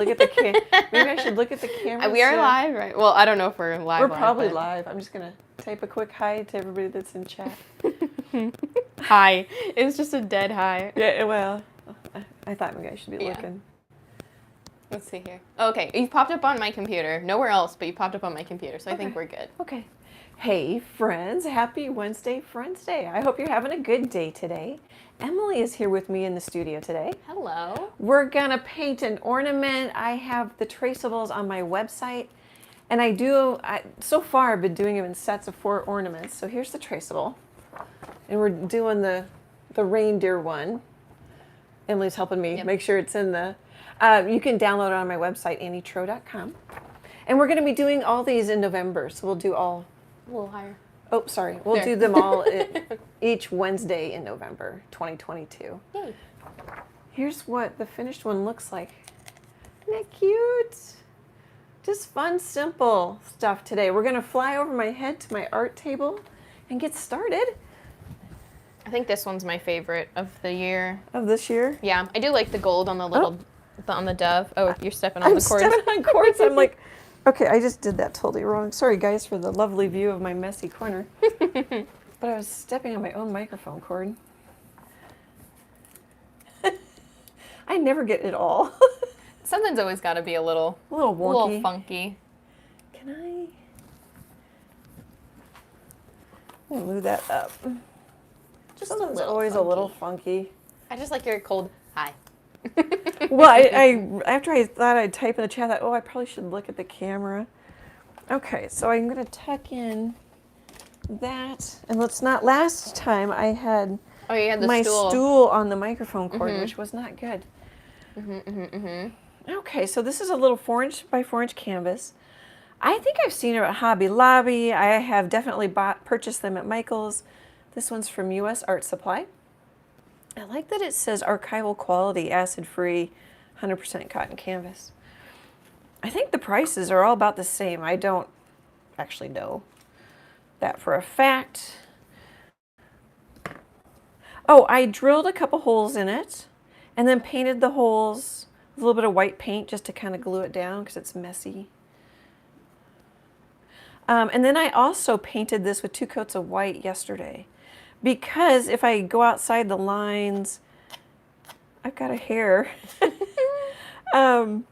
Look at the maybe I should look at the camera. We are live, right? Well, I don't know if we're live. We're probably live. I'm just gonna type a quick hi to everybody that's in chat. Hi. It was just a dead hi. Yeah, well, I thought maybe I should be looking. Let's see here. Okay, you've popped up on my computer. Nowhere else, but you popped up on my computer, so I think we're good. Okay. Hey, friends. Happy Wednesday, Friends Day. I hope you're having a good day today. Emily is here with me in the studio today. Hello. We're going to paint an ornament. I have the traceables on my website. And so far I've been doing them in sets of 4 ornaments. So here's the traceable. And we're doing the reindeer one. Emily's helping me make sure it's in the... you can download it on my website, annietroe.com. And we're going to be doing all these in November. So we'll do all... A little higher. Oh, sorry. We'll do them all each Wednesday in November 2022. Yay. Here's what the finished one looks like. Isn't that cute? Just fun, simple stuff today. We're going to fly over my head to my art table and get started. I think this one's my favorite of the year. Of this year? Yeah, I do like the gold on the little, on the dove. Oh, you're stepping on the cords. I'm stepping on cords. I'm like... Okay, I just did that totally wrong. Sorry, guys, for the lovely view of my messy corner. But I was stepping on my own microphone cord. I never get it all. Something's always got to be a little wonky. A little funky. Can I? I'm going to move that up. Just Something's always a little funky. I just like your cold hi. Well, after I thought I'd type in the chat, I thought, I probably should look at the camera. Okay, so I'm going to tuck in that. And let's not, last time I had my stool on the microphone cord, which was not good. Okay, so this is a little 4-inch by 4-inch canvas. I think I've seen it at Hobby Lobby. I have definitely purchased them at Michael's. This one's from U.S. Art Supply. I like that it says archival quality, acid-free, 100% cotton canvas. I think the prices are all about the same. I don't actually know that for a fact. Oh, I drilled a couple holes in it and then painted the holes with a little bit of white paint just to kind of glue it down because it's messy. And then I also painted this with 2 coats of white yesterday. Because if I go outside the lines, I've got a hair. Have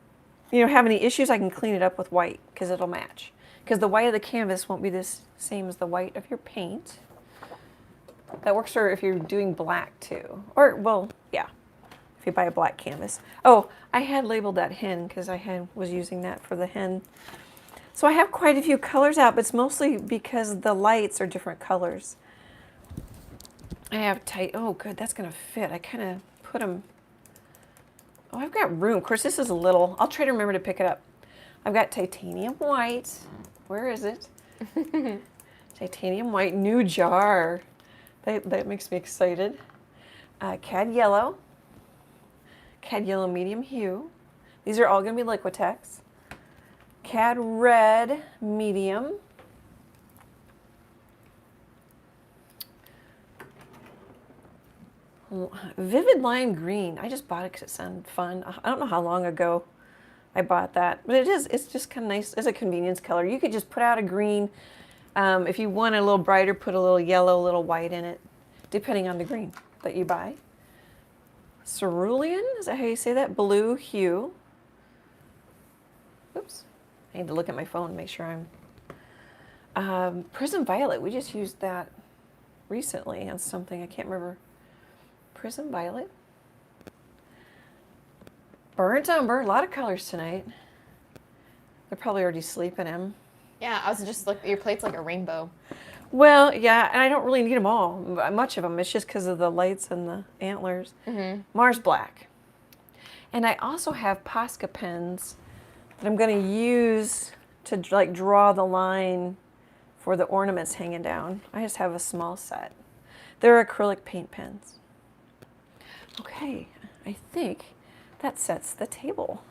any issues, I can clean it up with white because it'll match. Because the white of the canvas won't be the same as the white of your paint. That works for if you're doing black too. Or, well, yeah, if you buy a black canvas. Oh, I had labeled that hen because I was using that for the hen. So I have quite a few colors out, but it's mostly because the lights are different colors. I have oh good, that's gonna fit. I kind of put them, I've got room. Of course, this is a little, I'll try to remember to pick it up. I've got titanium white. Where is it? Titanium white, new jar. That makes me excited. Cad yellow medium hue. These are all gonna be Liquitex. Cad red medium. Vivid lime green. I just bought it because it sounded fun. I don't know how long ago I bought that, but it's just kind of nice. It's a convenience color. You could just put out a green. If you want it a little brighter, put a little yellow, a little white in it, depending on the green that you buy. Cerulean, is that how you say that? Blue hue. Oops. I need to look at my phone and make sure I'm... Prism violet. We just used that recently on something. I can't remember. Prism violet, burnt umber, a lot of colors tonight. They're probably already sleeping in. Yeah, I was just like, your plate's like a rainbow. Well, yeah, and I don't really need them all, much of them. It's just because of the lights and the antlers. Mars black. And I also have Posca pens that I'm going to use to like draw the line for the ornaments hanging down. I just have a small set. They're acrylic paint pens. Okay, I think that sets the table.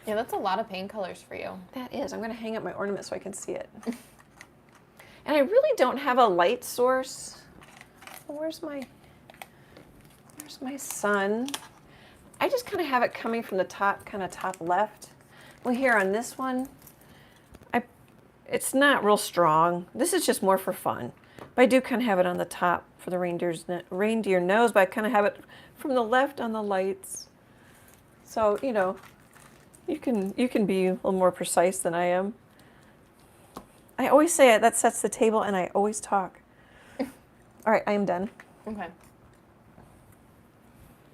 Yeah, that's a lot of paint colors for you. That is. I'm going to hang up my ornament so I can see it. And I really don't have a light source. Where's my sun? I just kind of have it coming from the top, kind of top left. Well, here on this one, it's not real strong. This is just more for fun. But I do kind of have it on the top for the reindeer nose, but I kind of have it from the left on the lights. So, you know, you can be a little more precise than I am. I always say it, that sets the table, and I always talk. All right, I am done. Okay.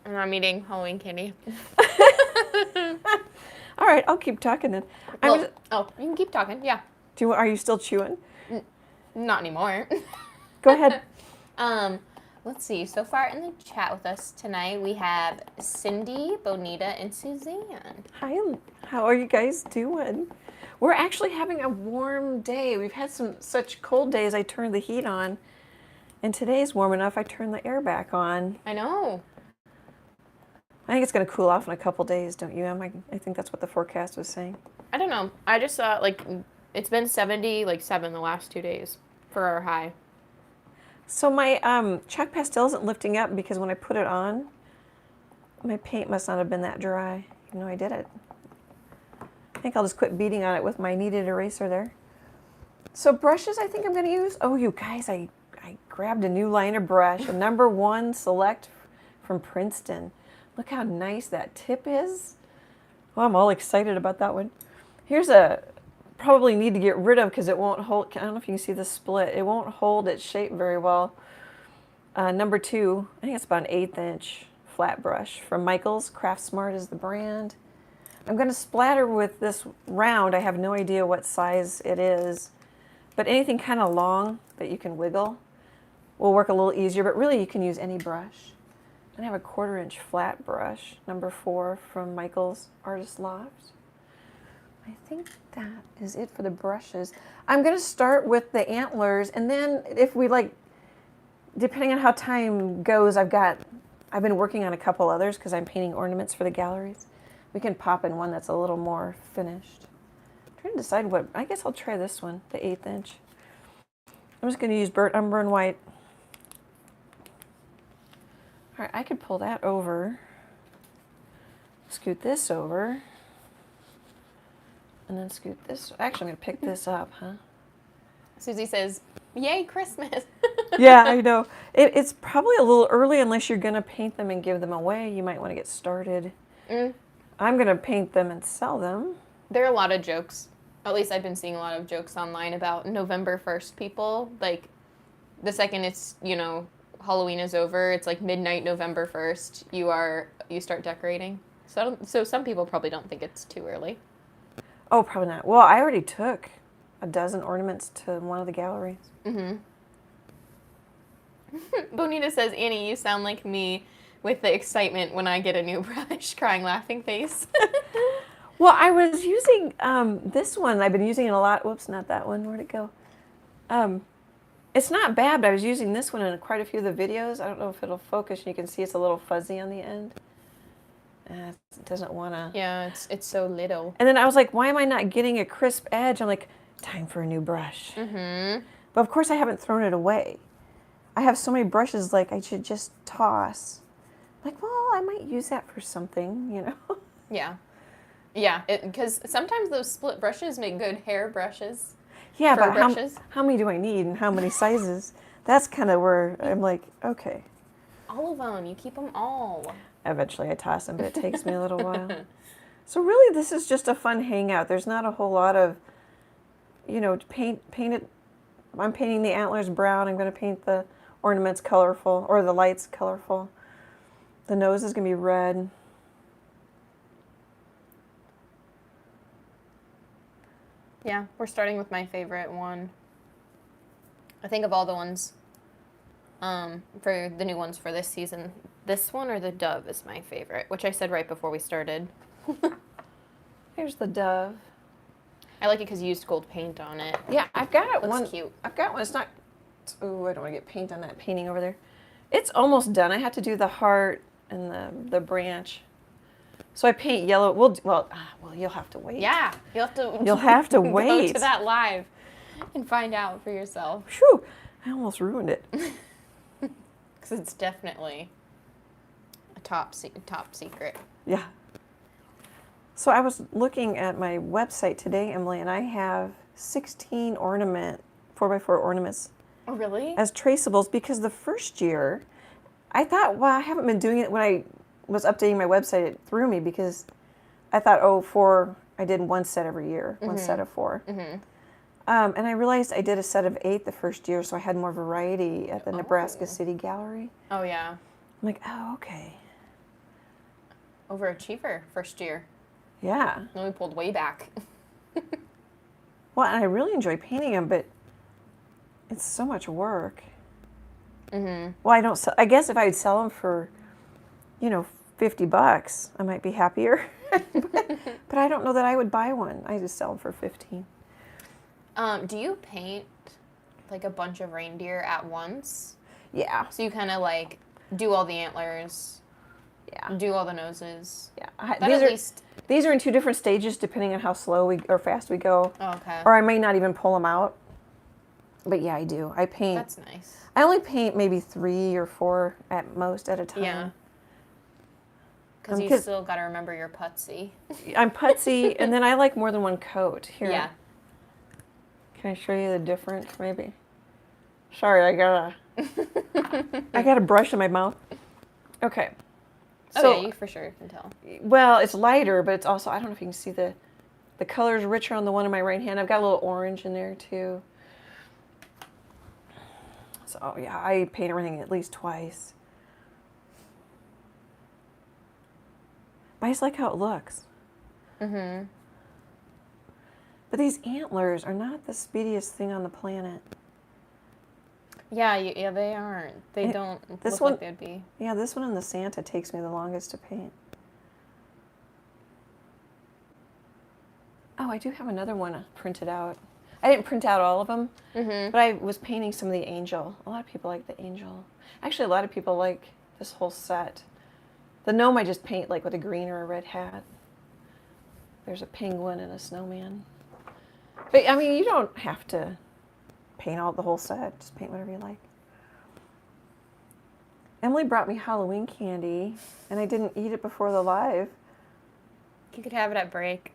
And I'm eating Halloween candy. All right, I'll keep talking then. Well, you can keep talking, yeah. Are you still chewing? Not anymore. Go ahead. Let's see. So far in the chat with us tonight, we have Cindy, Bonita, and Suzanne. Hi, how are you guys doing? We're actually having a warm day. We've had such cold days, I turned the heat on. And today's warm enough, I turned the air back on. I know. I think it's going to cool off in a couple days, don't you, Em? I think that's what the forecast was saying. I don't know. I just saw, like, it's been 77 the last 2 days for our high. So my chalk pastel isn't lifting up because when I put it on, my paint must not have been that dry, even though I did it. I think I'll just quit beating on it with my kneaded eraser there. So brushes I think I'm going to use. Oh, you guys, I grabbed a new liner brush, a number 1 Select from Princeton. Look how nice that tip is. Oh, I'm all excited about that one. Here's a probably need to get rid of because it won't hold. I don't know if you can see the split. It won't hold its shape very well. Number 2, I think it's about an 1/8 inch flat brush from Michaels. Craft Smart is the brand. I'm going to splatter with this round. I have no idea what size it is, but anything kind of long that you can wiggle will work a little easier, but really you can use any brush. And I have a 1/4 inch flat brush, number 4 from Michaels Artist Loft. I think that is it for the brushes. I'm going to start with the antlers, and then if we like, depending on how time goes, I've been working on a couple others because I'm painting ornaments for the galleries. We can pop in one that's a little more finished. I'm trying to decide what, I guess I'll try this one, the 1/8 inch. I'm just going to use burnt umber and white. All right, I could pull that over, scoot this over, and then scoot this. Actually, I'm going to pick this up, huh? Susie says, yay, Christmas. Yeah, I know. It's probably a little early unless you're going to paint them and give them away. You might want to get started. I'm going to paint them and sell them. There are a lot of jokes. At least I've been seeing a lot of jokes online about November 1st people. Like, the second it's, you know, Halloween is over, it's like midnight November 1st, you start decorating. So some people probably don't think it's too early. Oh, probably not. Well, I already took a dozen ornaments to one of the galleries. Bonita says, Annie, you sound like me with the excitement when I get a new brush, crying laughing face. Well, I was using this one. I've been using it a lot. Whoops, not that one. Where'd it go? It's not bad, but I was using this one in quite a few of the videos. I don't know if it'll focus. You can see it's a little fuzzy on the end. It doesn't want to. Yeah, it's so little. And then I was like, why am I not getting a crisp edge? I'm like, time for a new brush. But of course, I haven't thrown it away. I have so many brushes, like I should just toss. Like, well, I might use that for something, you know? Yeah. Yeah, because sometimes those split brushes make good hair brushes. Yeah, but how many do I need and how many sizes? That's kind of where I'm like, okay. All of them. You keep them all. Eventually I toss them, but it takes me a little while. So really, this is just a fun hangout. There's not a whole lot of, you know, paint it. I'm painting the antlers brown. I'm going to paint the ornaments colorful, or the lights colorful. The nose is going to be red. Yeah, we're starting with my favorite one. I think of all the ones for the new ones for this season, this one or the dove is my favorite, which I said right before we started. Here's the dove. I like it because you used gold paint on it. Yeah, I've got it. Looks cute. I've got one. It's not. Oh, I don't want to get paint on that painting over there. It's almost done. I have to do the heart and the branch. So I paint yellow. Well, you'll have to wait. Yeah, you'll have to go wait. to that live and find out for yourself. Phew, I almost ruined it. Because it's definitely a top secret. Yeah. So I was looking at my website today, Emily, and I have 16 4x4 ornaments Oh, really? as traceables because the first year I thought, well, I haven't been doing it. When I was updating my website, it threw me because I thought, I did one set every year, one set of 4. Mm-hmm. And I realized I did a set of 8 the first year, so I had more variety at the Nebraska City Gallery. Oh, yeah. I'm like, oh, okay. Overachiever first year. Yeah. Then we pulled way back. Well, and I really enjoy painting them, but it's so much work. Mm-hmm. Well, I don't sell, I guess if I would sell them for, $50, I might be happier. but I don't know that I would buy one. I just sell them for 15. Do you paint like a bunch of reindeer at once? Yeah. So you kind of like do all the antlers, Yeah. do all the noses. Yeah. That These are in 2 different stages depending on how slow or fast we go. Oh, okay. Or I may not even pull them out. But yeah, I do. I paint. That's nice. I only paint maybe 3 or 4 at most at a time. Yeah. Because you still got to remember your putsy. I'm putsy, and then I like more than one coat. Here. Yeah. Can I show you the difference, maybe? Sorry, I got a brush in my mouth. Okay. Oh, yeah, you for sure can tell. Well, it's lighter, but it's also, I don't know if you can see the color's richer on the one in my right hand. I've got a little orange in there, too. So, yeah, I paint everything at least twice. But I just like how it looks. Mm-hmm. But these antlers are not the speediest thing on the planet. Yeah, yeah, they aren't. They don't look like they'd be. Yeah, this one and the Santa takes me the longest to paint. Oh, I do have another one printed out. I didn't print out all of them, but I was painting some of the angel. A lot of people like the angel. Actually, a lot of people like this whole set. The gnome I just paint like with a green or a red hat. There's a penguin and a snowman. But, I mean, you don't have to paint the whole set. Just paint whatever you like. Emily brought me Halloween candy, and I didn't eat it before the live. You could have it at break.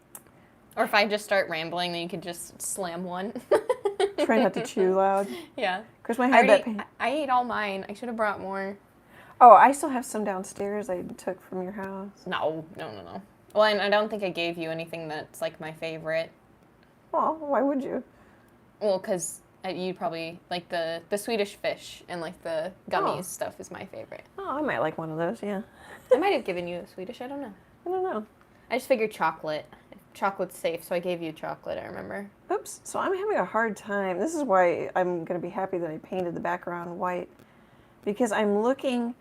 Or if I just start rambling, then you could just slam one. Try not to chew loud. Yeah. Of course, I ate all mine. I should have brought more. Oh, I still have some downstairs I took from your house. No. Well, I don't think I gave you anything that's like my favorite. Oh, why would you? Well, because you'd probably like the Swedish fish and like the gummies stuff is my favorite. Oh, I might like one of those, yeah. I might have given you a Swedish, I don't know. I don't know. I just figured chocolate. Chocolate's safe, so I gave you chocolate, I remember. Oops, so I'm having a hard time. This is why I'm going to be happy that I painted the background white. Because I'm looking...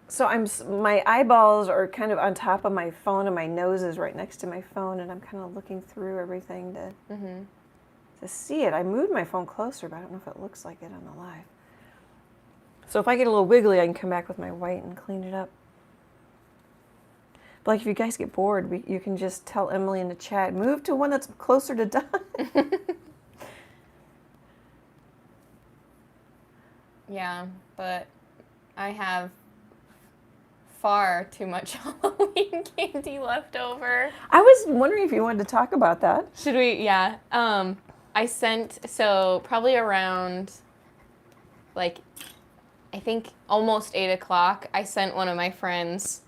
So my eyeballs are kind of on top of my phone and my nose is right next to my phone, and I'm kind of looking through everything to see it. I moved my phone closer, but I don't know if it looks like it on the live. So if I get a little wiggly, I can come back with my white and clean it up. But like if you guys get bored, you can just tell Emily in the chat, move to one that's closer to done. Yeah, but I have far too much Halloween candy left over. I was wondering if you wanted to talk about that. Should we? Yeah. I sent, so probably around, like, I think almost 8 o'clock, I sent one of my friends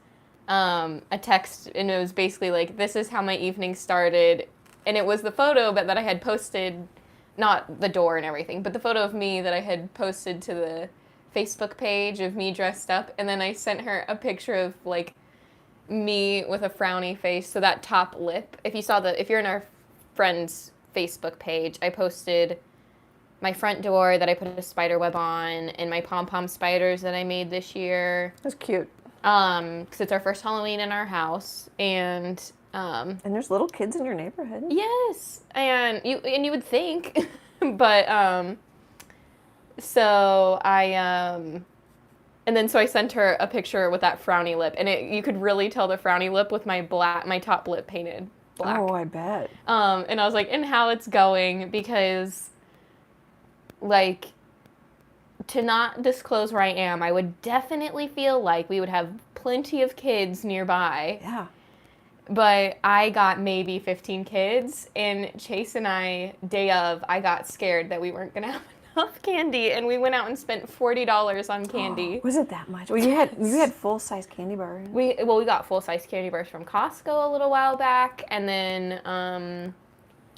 a text, and it was basically like, this is how my evening started. And it was the photo that I had posted, not the door and everything, but the photo of me that I had posted to the Facebook page of me dressed up. And then I sent her a picture of like me with a frowny face. So that top lip, if you're in our friend's Facebook page, I posted my front door that I put a spider web on and my pom-pom spiders that I made this year. That's cute. Because it's our first Halloween in our house, and there's little kids in your neighborhood. Yes, and you would think, but so I and then so I sent her a picture with that frowny lip, and you could really tell the frowny lip with my top lip painted black. Oh, I bet. And I was like, and how it's going, because like to not disclose where I am, I would definitely feel like we would have plenty of kids nearby. Yeah. But I got maybe 15 kids, and Chase and I, day of, I got scared that we weren't going to have enough candy, and we went out and spent $40 on candy. Was it that much? Well, you had full-size candy bars. We got full-size candy bars from Costco a little while back, and then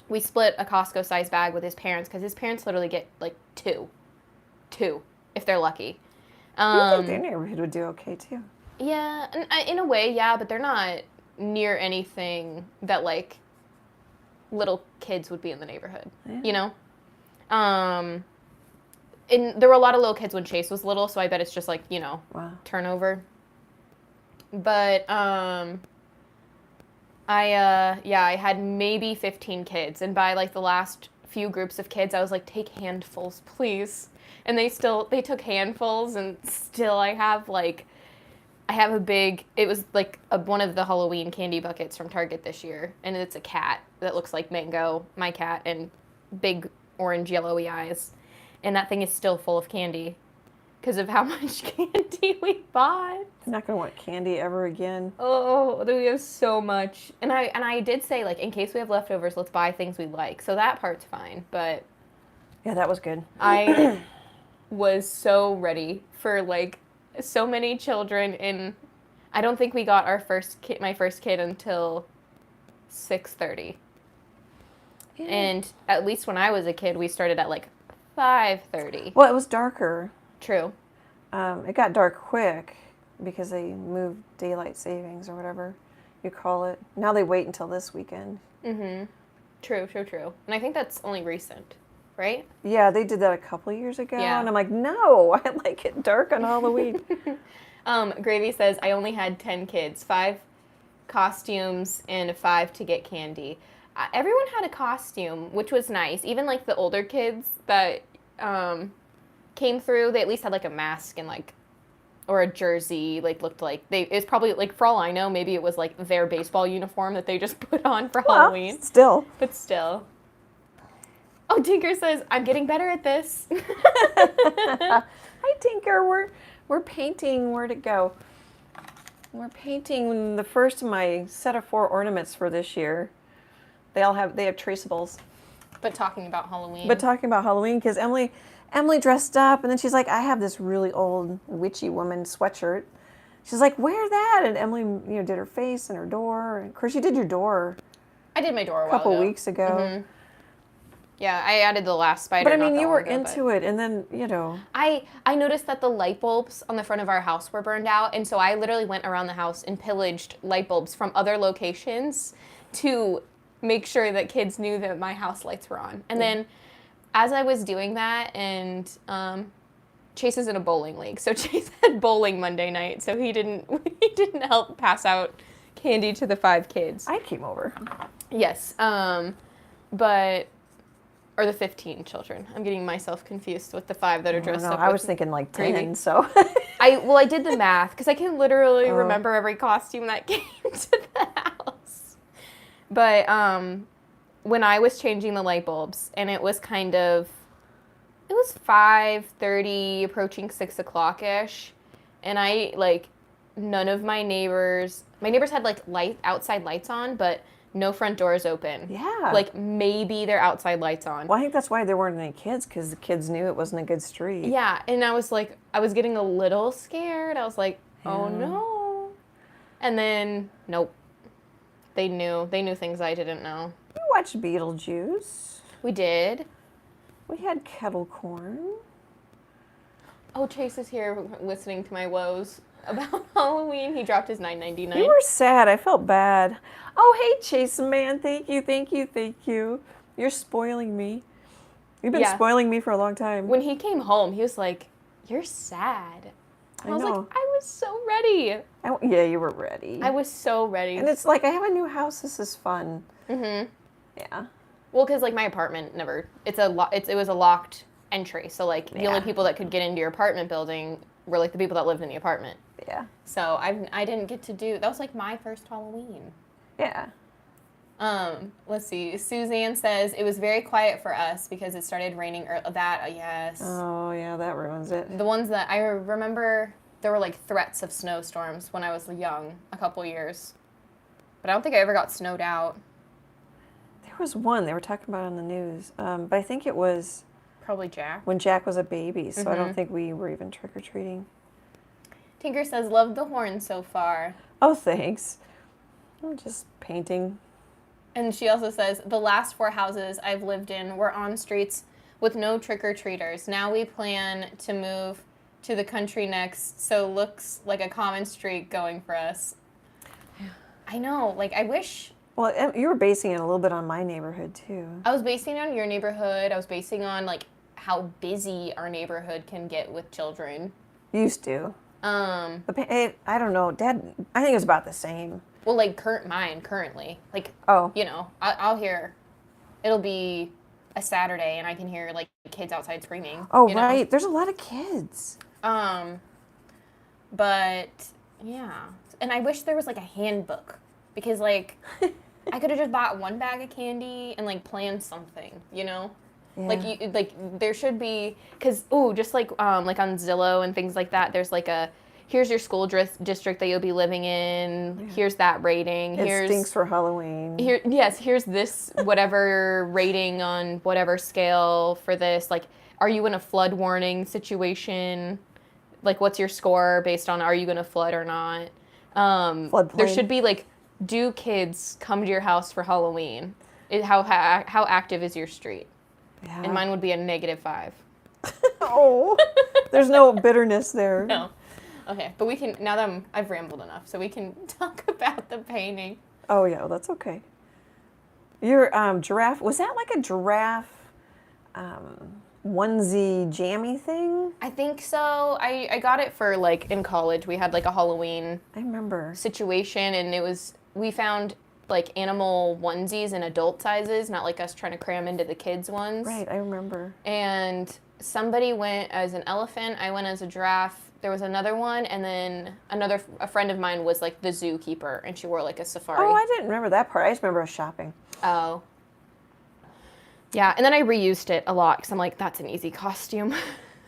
we split a Costco-sized bag with his parents, because his parents literally get, like, two, if they're lucky. I think their neighborhood would do okay, too. Yeah, in a way, yeah, but they're not near anything that, like, little kids would be in the neighborhood, you know? And there were a lot of little kids when Chase was little, so I bet it's just, like, you know, turnover. But, I had maybe 15 kids, and by, like, the last few groups of kids, I was like, take handfuls, please. And they took handfuls, and still I have a big, it was like one of the Halloween candy buckets from Target this year, and it's a cat that looks like Mango, my cat, and big orange yellowy eyes. And that thing is still full of candy because of how much candy we bought. I'm not going to want candy ever again. Oh, we have so much. And I did say, like, in case we have leftovers, let's buy things we like. So that part's fine, but... Yeah, that was good. I was so ready for, like, so many children, and I don't think we got my first kid until 6:30. Yeah. And at least when I was a kid, we started at, like, 5:30. Well, it was darker. True. It got dark quick because they moved daylight savings or whatever you call it. Now they wait until this weekend. Mm-hmm. True. And I think that's only recent, right? Yeah, they did that a couple of years ago. Yeah. And I'm like, no, I like it dark on Halloween. Gravy says, I only had 10 kids, 5 costumes and 5 to get candy. Everyone had a costume, which was nice. Even, like, the older kids that came through, they at least had, like, a mask and, like, or a jersey, like, looked like it was probably, like, for all I know, maybe it was, like, their baseball uniform that they just put on for Halloween. But still. Oh, Tinker says, I'm getting better at this. Hi, Tinker. We're painting. Where'd it go? We're painting the first of my set of 4 ornaments for this year. They have traceables. But talking about Halloween, because Emily dressed up, and then she's like, I have this really old witchy woman sweatshirt. She's like, wear that. And Emily, did her face and her door. And of course, you did your door. I did my door a couple weeks ago. Mm-hmm. Yeah, I added the last spider. But I mean, you were into it, and then, I noticed that the light bulbs on the front of our house were burned out, and so I literally went around the house and pillaged light bulbs from other locations to make sure that kids knew that my house lights were on. And then as I was doing that, and Chase is in a bowling league, so Chase had bowling Monday night, so he didn't help pass out candy to the 5 kids. I came over. Yes, or the 15 children. I'm getting myself confused with the 5 that are dressed up. I was thinking like 10, so. I did the math, because I can literally remember every costume that came to the house. But when I was changing the light bulbs, and it was 5:30, approaching 6 o'clock-ish, and none of my neighbors had, like, outside lights on, but no front doors open. Yeah. Like, maybe their outside lights on. Well, I think that's why there weren't any kids, because the kids knew it wasn't a good street. Yeah, and I was like, I was getting a little scared. I was like, oh no. And then, nope. They knew things I didn't know. We watched Beetlejuice. We did. We had kettle corn. Oh, Chase is here listening to my woes about Halloween. He dropped his $9.99. You were sad. I felt bad. Oh, hey, Chase, man. Thank you. You're spoiling me. You've been spoiling me for a long time. When he came home, he was like, you're sad. I was like, I was so ready. Yeah, you were ready. I was so ready. And it's like, I have a new house. This is fun. Mm-hmm. Yeah. Well, because, like, my apartment it was a locked entry. So, like, the only people that could get into your apartment building were, like, the people that lived in the apartment. Yeah. So I didn't get to that was, like, my first Halloween. Yeah. Let's see. Suzanne says it was very quiet for us because it started raining. Yes. Oh, yeah, that ruins it. The ones that I remember, there were like threats of snowstorms when I was young, a couple years. But I don't think I ever got snowed out. There was one they were talking about on the news, but I think it was Probably Jack. when Jack was a baby, so I don't think we were even trick-or-treating. Tinker says, love the horn so far. Oh, thanks. I'm just painting. And she also says, the last 4 houses I've lived in were on streets with no trick-or-treaters. Now we plan to move to the country next, so looks like a common street going for us. I know, like, I wish... Well, you were basing it a little bit on my neighborhood, too. I was basing it on your neighborhood. I was basing on, like, how busy our neighborhood can get with children. Used to. I don't know. Dad, I think it was about the same. Well, like, mine, currently. Like, Oh. you know, I'll hear... It'll be a Saturday, and I can hear, like, kids outside screaming. Oh, you know? right. There's a lot of kids. But, yeah. And I wish there was, like, a handbook. Because, like, I could have just bought 1 bag of candy and, like, planned something, you know? Yeah. Like, there should be... Because, just, like on Zillow and things like that, there's, like, here's your school district that you'll be living in. Yeah. Here's that rating. It stinks for Halloween. Here's this whatever rating on whatever scale for this. Like, are you in a flood warning situation? Like, what's your score based on are you going to flood or not? There should be, like, do kids come to your house for Halloween? How active is your street? Yeah. And mine would be a -5. Oh, there's no bitterness there. No. Okay, but we can, now that I've rambled enough, so we can talk about the painting. Oh, yeah, well, that's okay. Your giraffe, was that like a giraffe onesie jammy thing? I think so. I got it for, like, in college. We had, like, a Halloween I remember situation, and we found, like, animal onesies in adult sizes, not like us trying to cram into the kids' ones. Right, I remember. And somebody went as an elephant. I went as a giraffe. There was another one, and then a friend of mine was, like, the zookeeper, and she wore, like, a safari. Oh, I didn't remember that part. I just remember us shopping. Oh. Yeah, and then I reused it a lot, because I'm like, that's an easy costume.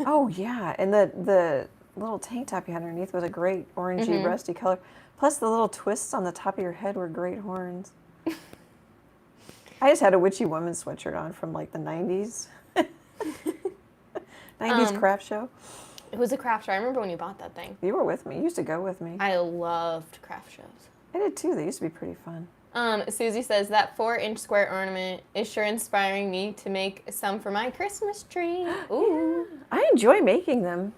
Oh, yeah, and the little tank top you had underneath was a great orangey, rusty color. Plus, the little twists on the top of your head were great horns. I just had a witchy woman sweatshirt on from, like, the 90s. 90s craft show. It was a craft show. I remember when you bought that thing. You were with me. You used to go with me. I loved craft shows. I did too. They used to be pretty fun. Susie says, that 4-inch square ornament is sure inspiring me to make some for my Christmas tree. Ooh. Yeah. I enjoy making them.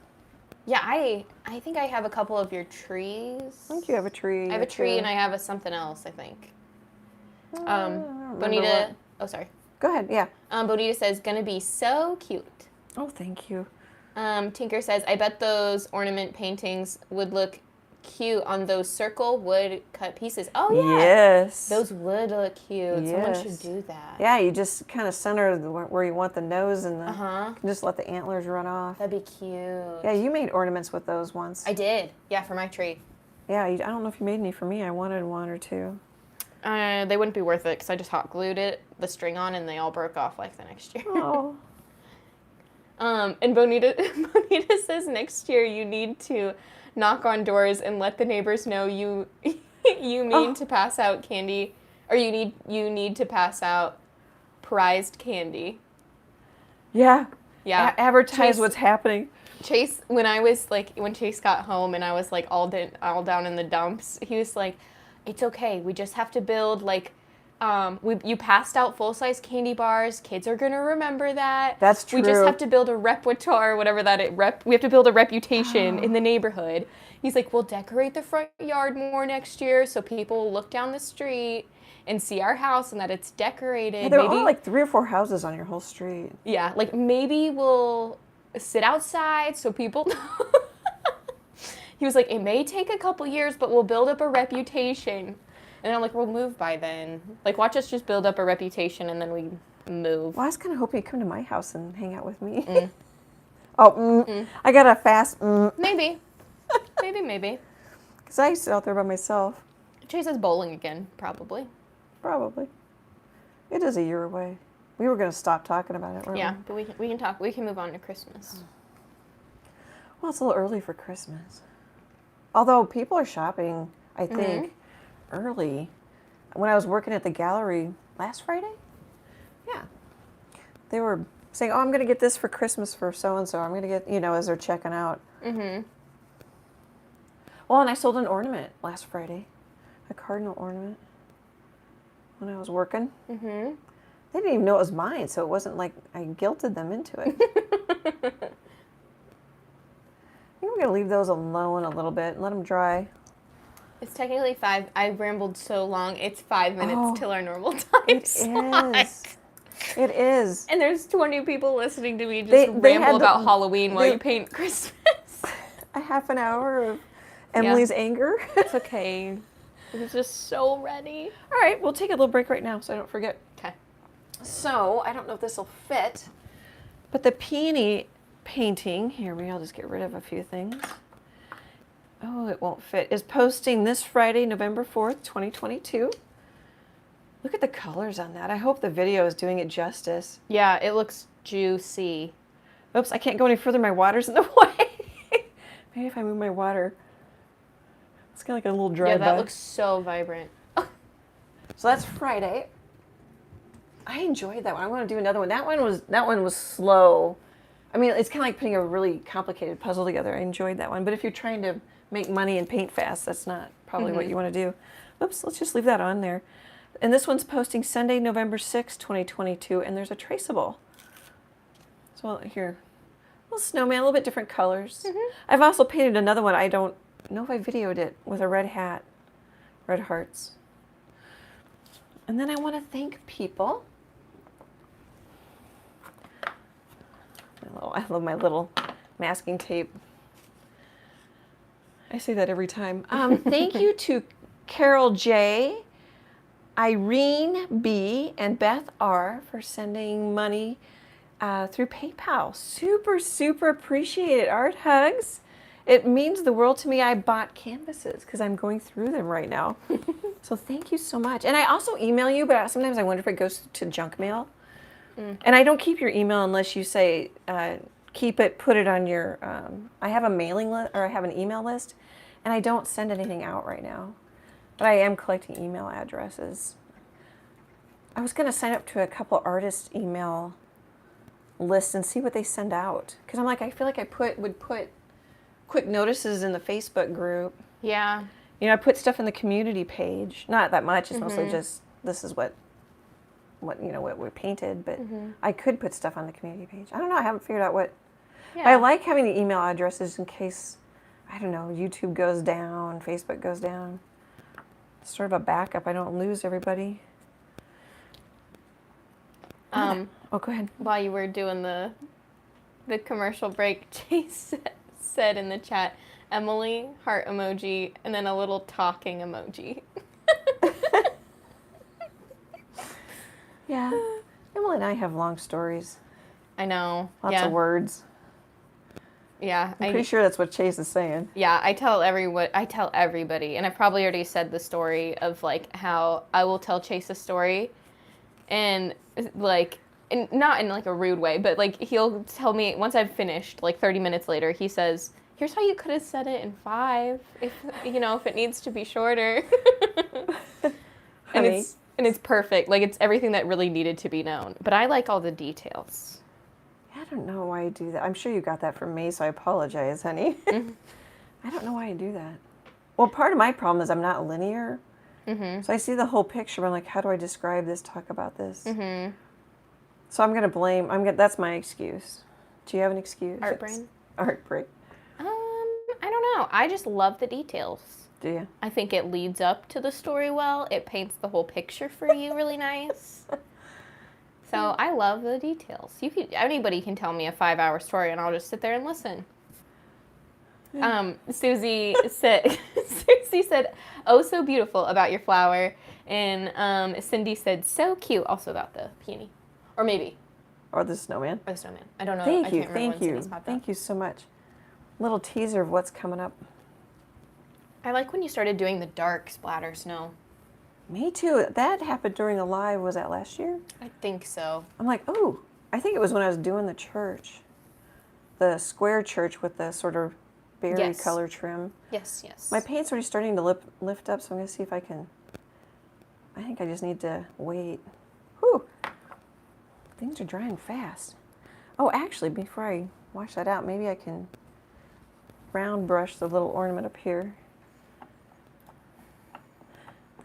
Yeah, I think I have a couple of your trees. I think you have a tree. I have a tree and I have something else, I think. Bonita, sorry. Go ahead, yeah. Bonita says, gonna be so cute. Oh, thank you. Tinker says, I bet those ornament paintings would look cute on those circle wood cut pieces. Oh, yeah. Yes. Those would look cute. Yes. Someone should do that. Yeah, you just kind of center where you want the nose and just let the antlers run off. That'd be cute. Yeah, you made ornaments with those once. I did. Yeah, for my tree. Yeah, I don't know if you made any for me. I wanted 1 or 2. They wouldn't be worth it because I just hot glued the string on, and they all broke off like the next year. Oh. And Bonita says next year you need to knock on doors and let the neighbors know you mean to pass out candy, or you need to pass out prized candy. Yeah. Yeah. Advertise what's happening. Chase, when Chase got home and I was like all down in the dumps, he was like, "It's okay. We just have to build like." You passed out full-size candy bars. Kids are gonna remember that. That's true. We just have to build a repertoire, whatever that is. We have to build a reputation in the neighborhood. He's like, we'll decorate the front yard more next year so people will look down the street and see our house and that it's decorated. Yeah, there are like 3 or 4 houses on your whole street. Yeah, like maybe we'll sit outside so people know. He was like, it may take a couple years, but we'll build up a reputation. And I'm like, we'll move by then. Like, watch us just build up a reputation and then we move. Well, I was kind of hoping you'd come to my house and hang out with me. I got a fast Maybe. Maybe. Because I used to sit out there by myself. Chase is bowling again, probably. Probably. It is a year away. We were going to stop talking about it, weren't Yeah, we? but we can talk. We can move on to Christmas. Well, it's a little early for Christmas. Although people are shopping, I think, early. When I was working at the gallery last Friday, yeah, they were saying, "Oh, I'm going to get this for Christmas for so and so. I'm going to get," as they're checking out. Mm-hmm. Well, and I sold an ornament last Friday, a cardinal ornament, when I was working. Mm-hmm. They didn't even know it was mine, so it wasn't like I guilted them into it. I think we're going to leave those alone a little bit and let them dry. It's technically 5. I've rambled so long. It's 5 minutes Oh, till our normal time slot. It is. And there's 20 people listening to me just They ramble had about Halloween while you paint Christmas. A half an hour of Emily's anger. It's okay. I was just so ready. All right, we'll take a little break right now so I don't forget. Okay. So, I don't know if this will fit, but the peony painting, I'll just get rid of a few things. Oh, it won't fit. Is posting this Friday, November 4th, 2022. Look at the colors on that. I hope the video is doing it justice. Yeah, it looks juicy. Oops, I can't go any further. My water's in the way. Maybe if I move my water. It's kind of like a little dry Yeah, that bud. looks so vibrant. So that's Friday. I enjoyed that one. I want to do another one. That one was slow. I mean, it's kind of like putting a really complicated puzzle together. I enjoyed that one. But if you're trying to make money and paint fast, that's not probably what you want to do. Oops, let's just leave that on there. And this one's posting Sunday, November 6th, 2022, and there's a traceable. So here, a little snowman, a little bit different colors. I've also painted another one. I don't know if I videoed it with a red hat, red hearts. And then I want to thank people. I love my little masking tape. I say that every time. Thank you to Carol J., Irene B., and Beth R. for sending money through PayPal. Super, super appreciate it. Art hugs. It means the world to me. I bought canvases because I'm going through them right now. So thank you so much. And I also email you, but sometimes I wonder if it goes to junk mail. And I don't keep your email unless you say keep it, put it on your, I have a mailing list, or I have an email list, and I don't send anything out right now. But I am collecting email addresses. I was going to sign up to a couple artists' email lists and see what they send out. Because I'm like, I feel like I would put quick notices in the Facebook group. Yeah. I put stuff in the community page. Not that much. It's mostly just, this is what we painted. But I could put stuff on the community page. I don't know. I haven't figured out what. Yeah. I like having the email addresses in case, I don't know, YouTube goes down, Facebook goes down. It's sort of a backup. I don't lose everybody. Oh, go ahead. While you were doing the commercial break, Chase said in the chat, Emily, heart emoji, and then a little talking emoji. Yeah. Emily and I have long stories. I know. Lots of words. Yeah. I'm pretty sure that's what Chase is saying. Yeah, I tell everybody, and I probably already said the story of like how I will tell Chase a story, and like, not in like a rude way, but like he'll tell me once I've finished, like 30 minutes later, he says, "Here's how you could have said it in 5, if it needs to be shorter." And it's perfect. Like it's everything that really needed to be known. But I like all the details. I don't know why I do that. I'm sure you got that from me, so I apologize, honey. I don't know why I do that. Well, part of my problem is I'm not linear. So I see the whole picture, but I'm like, how do I describe this, talk about this? So I'm going to blame, that's my excuse. Do you have an excuse? Art brain? Art brain. I don't know. I just love the details. Do you? I think it leads up to the story well. It paints the whole picture for you really nice. So I love the details. Anybody can tell me a 5-hour story and I'll just sit there and listen. Susie said, "Oh, so beautiful," about your flower. And Cindy said, "So cute," also about the peony. Or maybe. Or the snowman. Or the snowman. I don't know. Thank I you. can't remember when Cindy's popped up. Thank you so much. Little teaser of what's coming up. I like when you started doing the dark splatter snow. Me too. That happened during the live. Was that last year? I think so. I'm like, oh, I think it was when I was doing the church. The square church with the sort of berry Yes. color trim. Yes, yes. My paint's already starting to lift up, so I'm going to see if I can. I think I just need to wait. Whew. Things are drying fast. Oh, actually, before I wash that out, maybe I can round brush the little ornament up here.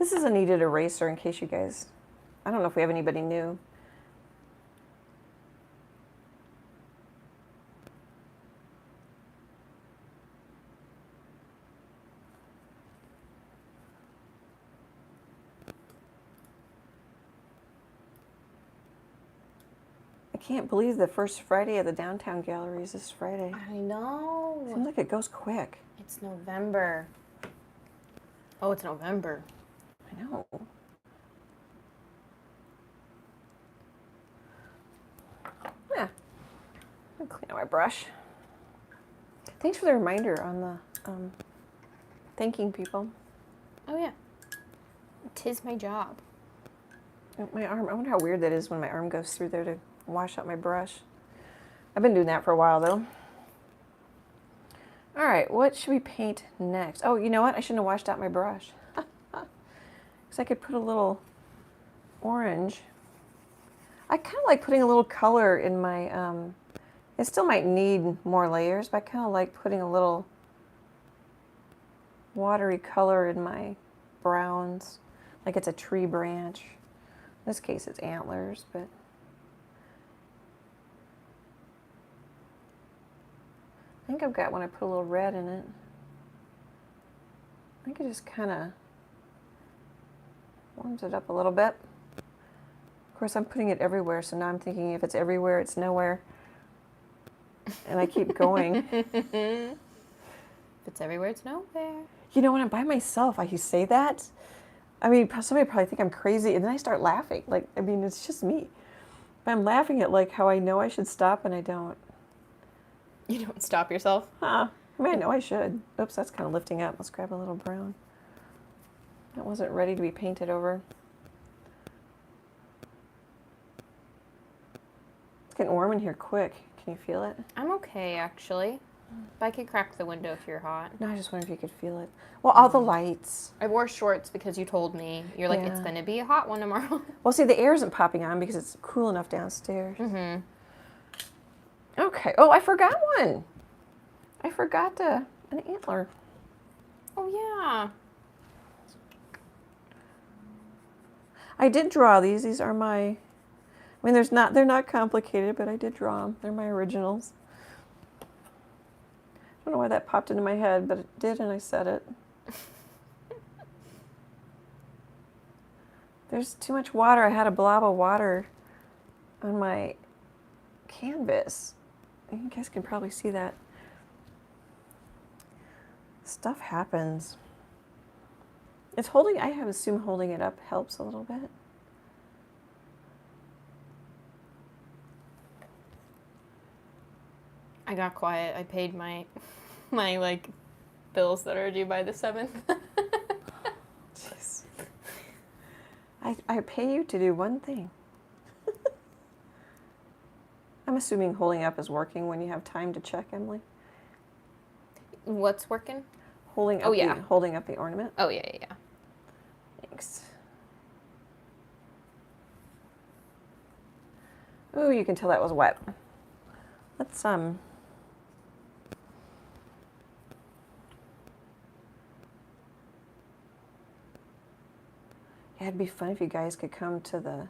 This is a kneaded eraser in case you guys, I don't know if we have anybody new. I can't believe the first Friday of the downtown gallery is this Friday. I know. Seems like it goes quick. It's November. Oh, it's November. I know. Yeah. I'll clean out my brush. Thanks for the reminder on the thanking people. Oh, yeah. 'Tis my job. My arm, I wonder how weird that is when my arm goes through there to wash out my brush. I've been doing that for a while though. All right, what should we paint next? Oh, you know what? I shouldn't have washed out my brush. Because I could put a little orange. I kind of like putting a little color in my, it still might need more layers, but I kind of like putting a little watery color in my browns. Like it's a tree branch. In this case, it's antlers, but I think I've got one I put a little red in it. I think it just kind of warms it up a little bit. Of course, I'm putting it everywhere, so now I'm thinking if it's everywhere, it's nowhere. And I keep going. If it's everywhere, it's nowhere. You know, when I'm by myself, I say that. I mean, somebody probably think I'm crazy, and then I start laughing. Like, I mean, it's just me. But I'm laughing at like how I know I should stop and I don't. You don't stop yourself? Huh. I mean, I know I should. Oops, that's kind of lifting up. Let's grab a little brown. That wasn't ready to be painted over. It's getting warm in here quick. Can you feel it? I'm okay, actually. But I could crack the window if you're hot. No, I just wonder if you could feel it. Well, all the lights. I wore shorts because you told me. You're like, it's Yeah. going to be a hot one tomorrow. Well, see, the air isn't popping on because it's cool enough downstairs. Mm-hmm. Okay. Oh, I forgot one. I forgot an antler. Oh, yeah. I did draw these. These are my, I mean, they're not complicated, but I did draw them. They're my originals. I don't know why that popped into my head, but it did, and I said it. There's too much water. I had a blob of water on my canvas. You guys can probably see that. Stuff happens. It's holding, I have assumed holding it up helps a little bit. I got quiet. I paid my like bills that are due by the 7th. Jeez. I pay you to do one thing. I'm assuming holding up is working when you have time to check, Emily. What's working? Holding up, Oh, yeah. holding up the ornament. Oh, yeah, yeah, yeah. Thanks. Ooh, you can tell that was wet. Let's Yeah, it'd be fun if you guys could come to the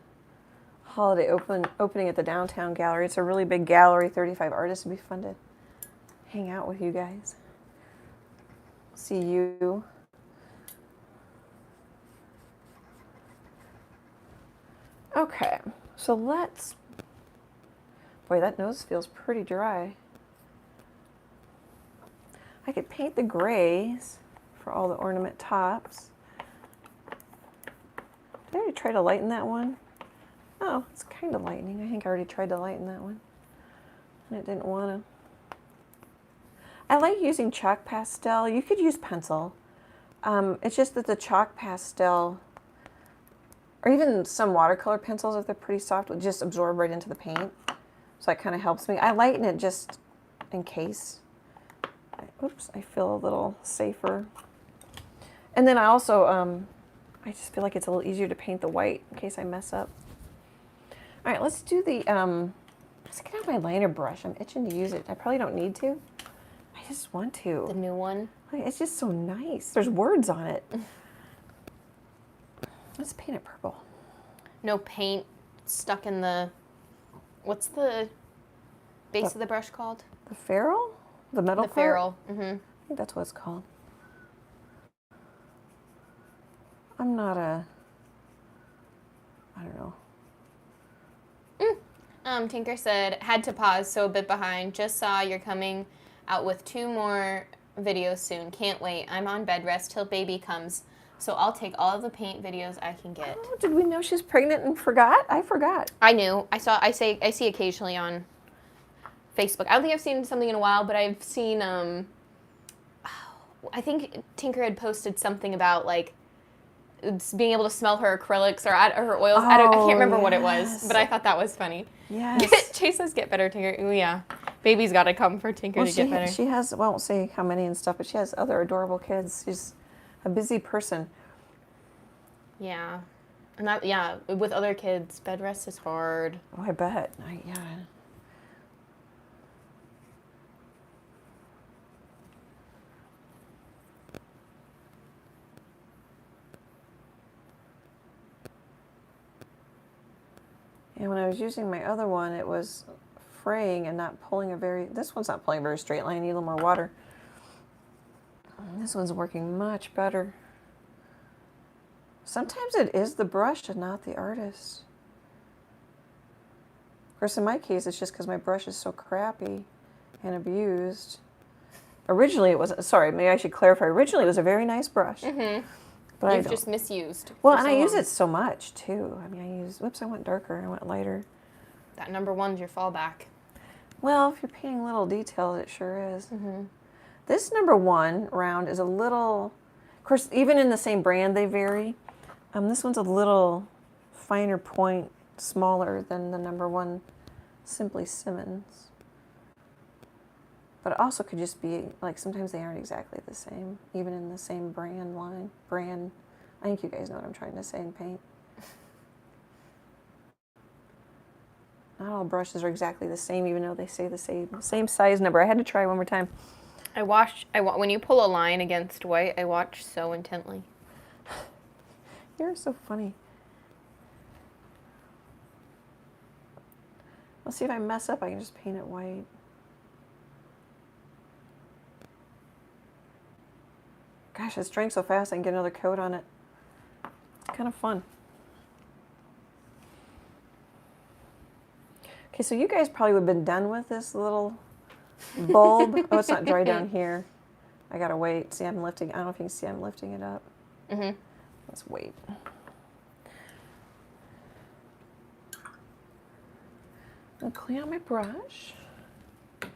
holiday opening at the downtown gallery. It's a really big gallery, 35 artists. It'd be fun to hang out with you guys. See you. Okay, so let's, boy, that nose feels pretty dry. I could paint the grays for all the ornament tops. Did I already try to lighten that one? Oh, it's kind of lightening. I think I already tried to lighten that one. And it didn't want to. I like using chalk pastel. You could use pencil. It's just that the chalk pastel, Or even some watercolor pencils, if they're pretty soft, will just absorb right into the paint. So that kind of helps me. I lighten it just in case. Oops, I feel a little safer. And then I also, I just feel like it's a little easier to paint the white in case I mess up. All right, let's do the, let's get out my liner brush. I'm itching to use it. I probably don't need to. I just want to. The new one. It's just so nice. There's words on it. Let's paint it purple. No paint stuck in the, what's the base of the brush called? The ferrule? The metal part? The ferrule. Mm-hmm. I think that's what it's called. I'm not a, I don't know. Tinker said, had to pause, so a bit behind. Just saw you're coming out with 2 more videos soon. Can't wait. I'm on bed rest till baby comes. So I'll take all of the paint videos I can get. Oh, did we know she's pregnant and forgot? I forgot. I knew. I see occasionally on Facebook. I don't think I've seen something in a while, but I've seen, I think Tinker had posted something about, like, being able to smell her acrylics or her oils. Oh, I can't remember what it was, but I thought that was funny. Yes. Chase says, get better, Tinker. Ooh, yeah. Baby's got to come for Tinker to get better. She has, well, I won't say how many and stuff, but she has other adorable kids. She's a busy person. Yeah. And that, yeah, with other kids, bed rest is hard. Oh, I bet. Yeah. And when I was using my other one, it was fraying and not pulling this one's not pulling a very straight line. I need a little more water. This one's working much better. Sometimes it is the brush and not the artist. Of course, in my case, it's just because my brush is so crappy and abused. Originally, it was, sorry, maybe I should clarify. Originally, it was a very nice brush. Mm-hmm. But You've just misused. Well, and I use it so much, too. I mean, whoops, I went darker. I went lighter. That number 1's your fallback. Well, if you're painting little details, it sure is. Mm-hmm. This number 1 round is a little, of course, even in the same brand, they vary. This one's a little finer point, smaller than the number 1 Simply Simmons. But it also could just be, like, sometimes they aren't exactly the same, even in the same brand line. I think you guys know what I'm trying to say in paint. Not all brushes are exactly the same, even though they say the same size number. I had to try one more time. When you pull a line against white, I watch so intently. You're so funny. Let's see if I mess up, I can just paint it white. Gosh, it's drying so fast I can get another coat on it. It's kind of fun. Okay, so you guys probably would have been done with this little bulb. Oh, it's not dry down here. I gotta wait. See, I'm lifting. I don't know if you can see I'm lifting it up. Mm-hmm. Let's wait. I'll clean out my brush. I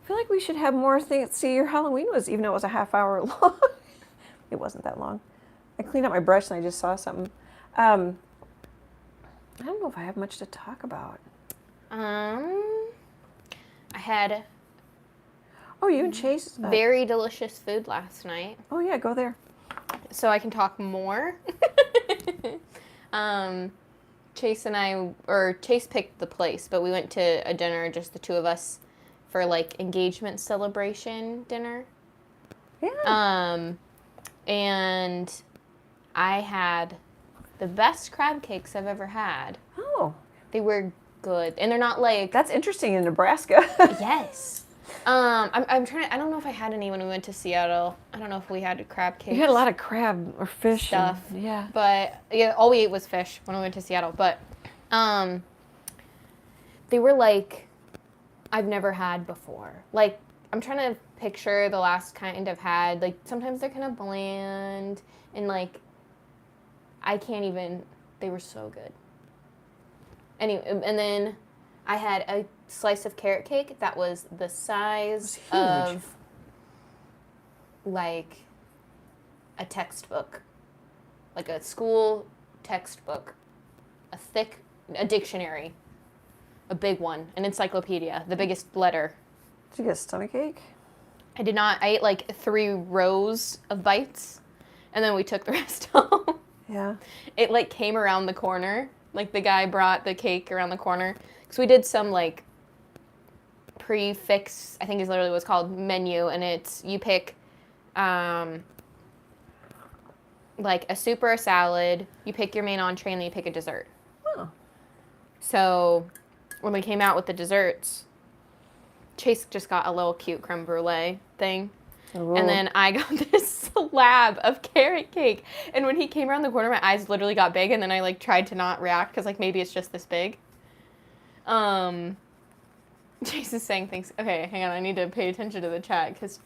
feel like we should have more things. See, your Halloween was, even though it was a half hour long, it wasn't that long. I cleaned out my brush and I just saw something. I don't know if I have much to talk about. I had you and Chase. very delicious food last night. Oh yeah, go there. So I can talk more. Chase picked the place, but we went to a dinner, just the 2 of us, for like engagement celebration dinner. Yeah. And I had the best crab cakes I've ever had. Oh. They were good, and they're not like. That's interesting in Nebraska. Yes. I'm trying to. I don't know if I had any when we went to Seattle. I don't know if we had crab cakes. You had a lot of crab or fish stuff. Yeah. But yeah, all we ate was fish when we went to Seattle. But they were like I've never had before. Like, I'm trying to picture the last kind I've had. Like, sometimes they're kind of bland and like I can't even. They were so good. Anyway, and then I had a slice of carrot cake that was the size of, like, a textbook, like a school textbook, a dictionary, a big one, an encyclopedia, the biggest letter. Did you get a stomachache? I did not. I ate like 3 rows of bites, and then we took the rest home. Yeah. It like came around the corner. Like the guy brought the cake around the corner. Because we did some like prefix, I think is literally what's called, menu, and it's you pick like a soup or a salad, you pick your main entree, and then you pick a dessert. Oh. So when we came out with the desserts, Chase just got a little cute creme brulee thing. Ooh. And then I got this slab of carrot cake. And when he came around the corner, my eyes literally got big, and then I like tried to not react because like maybe it's just this big. Chase is saying things. Okay, hang on. I need to pay attention to the chat because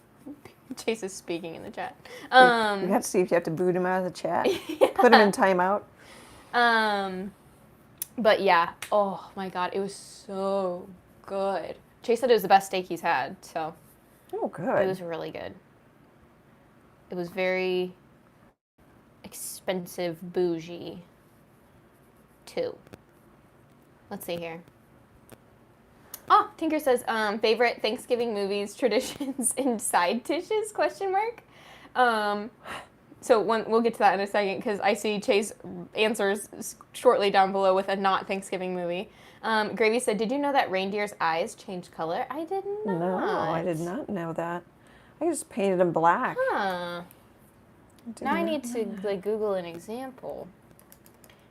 Chase is speaking in the chat. You have to see if you have to boot him out of the chat. Yeah. Put him in timeout. But yeah. Oh my God, it was so good. Chase said it was the best steak he's had, so. Oh, good. It was really good. It was very expensive, bougie, too. Let's see here. Oh, Tinker says, favorite Thanksgiving movies, traditions, and side dishes, question mark. So we'll get to that in a second, because I see Chase answers shortly down below with a not Thanksgiving movie. Gravy said, did you know that reindeer's eyes change color? I did not. No, I did not know that. I just painted them black. Huh. Now I need to like Google an example.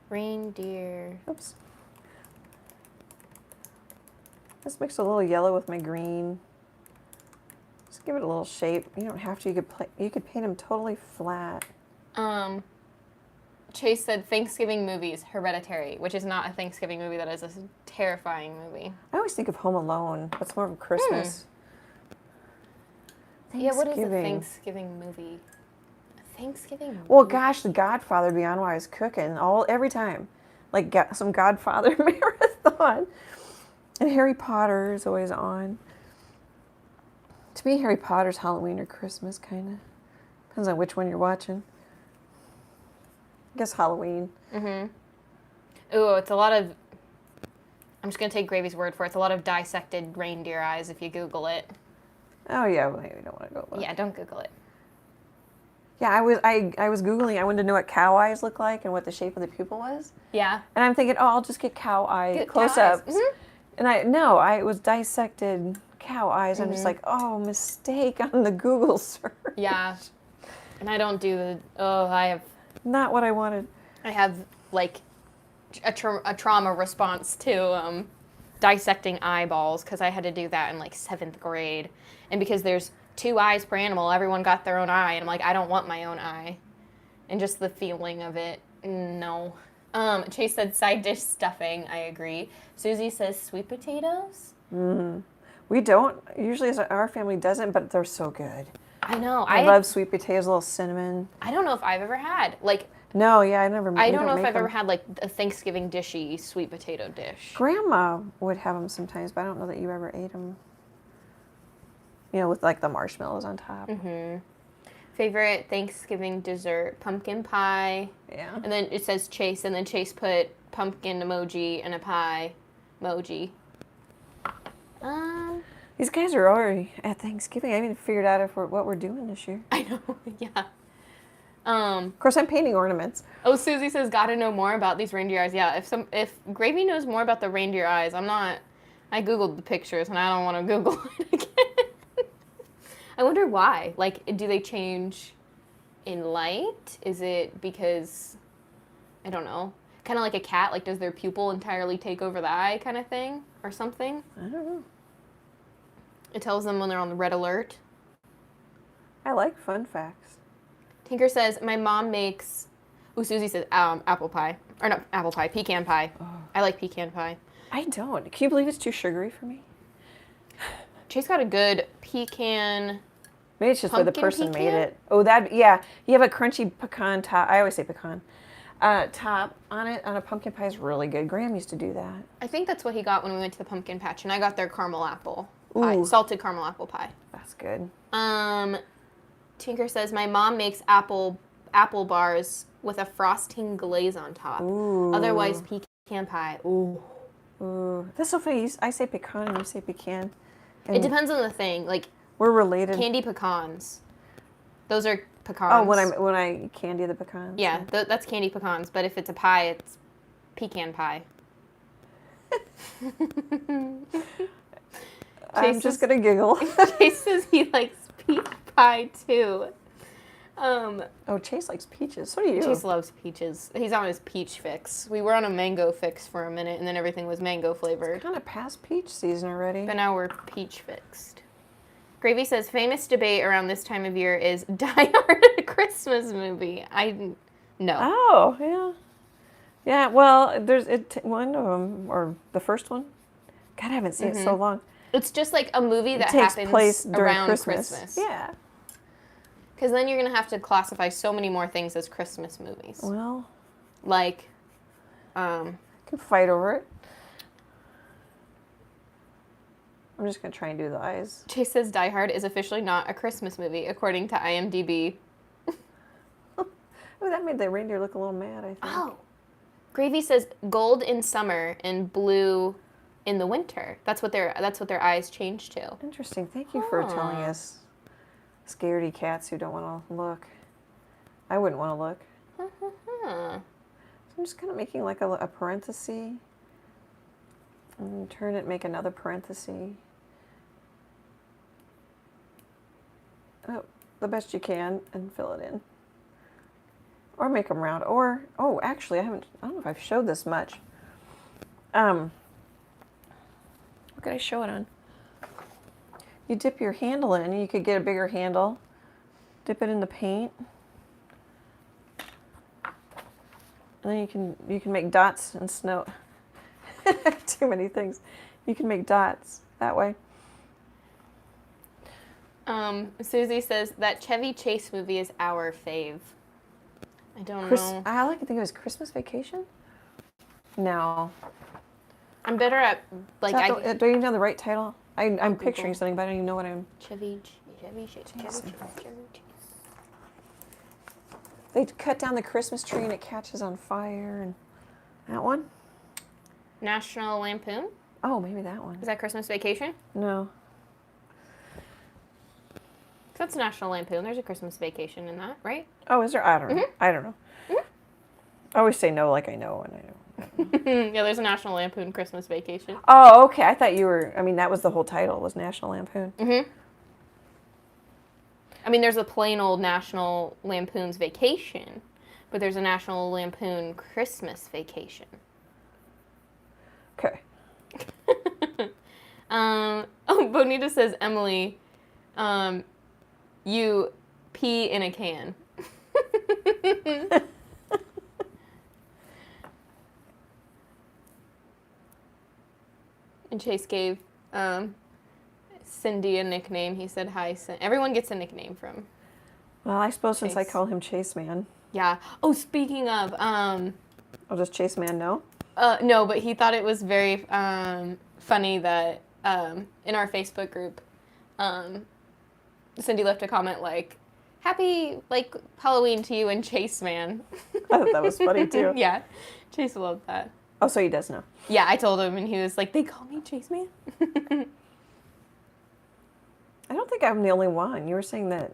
Reindeer. Oops. Let's mix a little yellow with my green. Just give it a little shape. You don't have to. You could paint them totally flat. Chase said Thanksgiving movies, Hereditary, which is not a Thanksgiving movie. That is a terrifying movie. I always think of Home Alone. That's more of a Christmas. Yeah, what is a Thanksgiving movie? A Thanksgiving movie? Well, gosh, The Godfather would be on while I was cooking every time. Like some Godfather marathon. And Harry Potter is always on. To me, Harry Potter's Halloween or Christmas, kind of. Depends on which one you're watching. I guess Halloween. Mm-hmm. Ooh, it's a lot of... I'm just going to take Gravy's word for it. It's a lot of dissected reindeer eyes if you Google it. Oh, yeah, well, you don't want to go look. Yeah, don't Google it. Yeah, I was Googling. I wanted to know what cow eyes look like and what the shape of the pupil was. Yeah. And I'm thinking, oh, I'll just get cow eye close-ups. Mm-hmm. And it was dissected cow eyes. I'm just like, oh, mistake on the Google search. Yeah. And I don't do I have... Not what I wanted. I have, like, a trauma response to dissecting eyeballs because I had to do that in, like, 7th grade. And because there's 2 eyes per animal, everyone got their own eye. And I'm like, I don't want my own eye. And just the feeling of it, no. Chase said side dish stuffing. I agree. Susie says sweet potatoes. We don't. Usually our family doesn't, but they're so good. I know. I love sweet potatoes, a little cinnamon. I don't know if I've ever had, like... No, yeah, I never. I don't know if I've ever had, like, a Thanksgiving dishy sweet potato dish. Grandma would have them sometimes, but I don't know that you ever ate them. You know, with, like, the marshmallows on top. Mm-hmm. Favorite Thanksgiving dessert, pumpkin pie. Yeah. And then it says Chase, and then Chase put pumpkin emoji and a pie emoji. These guys are already at Thanksgiving. I haven't even figured out what we're doing this year. I know, yeah. Of course, I'm painting ornaments. Oh, Susie says, gotta know more about these reindeer eyes. Yeah, if Gravy knows more about the reindeer eyes, I Googled the pictures, and I don't want to Google it again. I wonder why. Like, do they change in light? Is it because, I don't know, kind of like a cat, like does their pupil entirely take over the eye kind of thing or something? I don't know. It tells them when they're on the red alert. I like fun facts. Tinker says, my mom makes, Susie says apple pie. Or not apple pie, pecan pie. Oh. I like pecan pie. I don't. Can you believe it's too sugary for me? Chase got a good pecan. Maybe it's just where the person made it. Oh, yeah. You have a crunchy pecan top. I always say pecan. Top on it on a pumpkin pie is really good. Graham used to do that. I think that's what he got when we went to the pumpkin patch, and I got their caramel apple pie, salted caramel apple pie. That's good. Tinker says, my mom makes apple apple bars with a frosting glaze on top. Ooh. Otherwise, pecan pie. Ooh. Ooh. That's so funny. I say pecan and you say pecan. And It depends on the thing. Like, we're related. candy pecans. Those are pecans. Oh, when I candy the pecans. Yeah, that's candy pecans. But if it's a pie, it's pecan pie. I'm just going to giggle. Chase says he likes peach pie, too. Oh, Chase likes peaches. So do you. Chase loves peaches. He's on his peach fix. We were on a mango fix for a minute, and then everything was mango flavored. It's kind of past peach season already. But now we're peach fixed. Gravy says, famous debate around this time of year is Die Hard a Christmas movie. No. Oh, yeah. Yeah, well, there's one of them, or the first one. God, I haven't seen it so long. It's just like a movie that takes happens place during around Christmas. Yeah. Because then you're going to have to classify so many more things as Christmas movies. Well. Like, can fight over it. I'm just going to try and do the eyes. Chase says Die Hard is officially not a Christmas movie, according to IMDb. Oh, that made the reindeer look a little mad, I think. Oh. Gravy says gold in summer and blue in the winter. That's what their eyes change to. Interesting. Thank you for telling us. Scaredy cats who don't want to look. I wouldn't want to look. So I'm just kind of making like a parenthesis. And turn it, make another parenthesis. Oh, the best you can, and fill it in. Or make them round. Or, oh, actually, I don't know if I've showed this much. What could I show it on? You dip your handle in, and you could get a bigger handle. Dip it in the paint. And then you can make dots and snow. Too many things. You can make dots that way. Susie says that Chevy Chase movie is our fave. I don't know. I like to think it was Christmas Vacation. No. I'm better at Do you know the right title? I'm picturing something, but I don't even know what I'm. Chevy Chase. They cut down the Christmas tree and it catches on fire, and that one. National Lampoon? Oh, maybe that one. Is that Christmas Vacation? No. That's National Lampoon. There's a Christmas Vacation in that, right? Oh, is there? I don't know. I don't know. I always say no like I know, and I don't. Yeah, there's a National Lampoon Christmas Vacation. Oh, okay. I thought you were. I mean, that was the whole title. Was National Lampoon. I mean, there's a plain old National Lampoon's Vacation, but there's a National Lampoon Christmas Vacation. Okay. Bonita says, Emily, you pee in a can. And Chase gave Cindy a nickname. He said, hi, Cindy. Everyone gets a nickname from. Well, I suppose Chase. since I call him Chase Man. Yeah. Oh, speaking of... Oh, does Chase Man know? No, but he thought it was very funny that in our Facebook group, Cindy left a comment like, happy Halloween to you and Chase Man. I thought that was funny too. Yeah, Chase loved that. Oh, so he does know. Yeah, I told him and he was like, they call me Chase Man? I don't think I'm the only one. You were saying that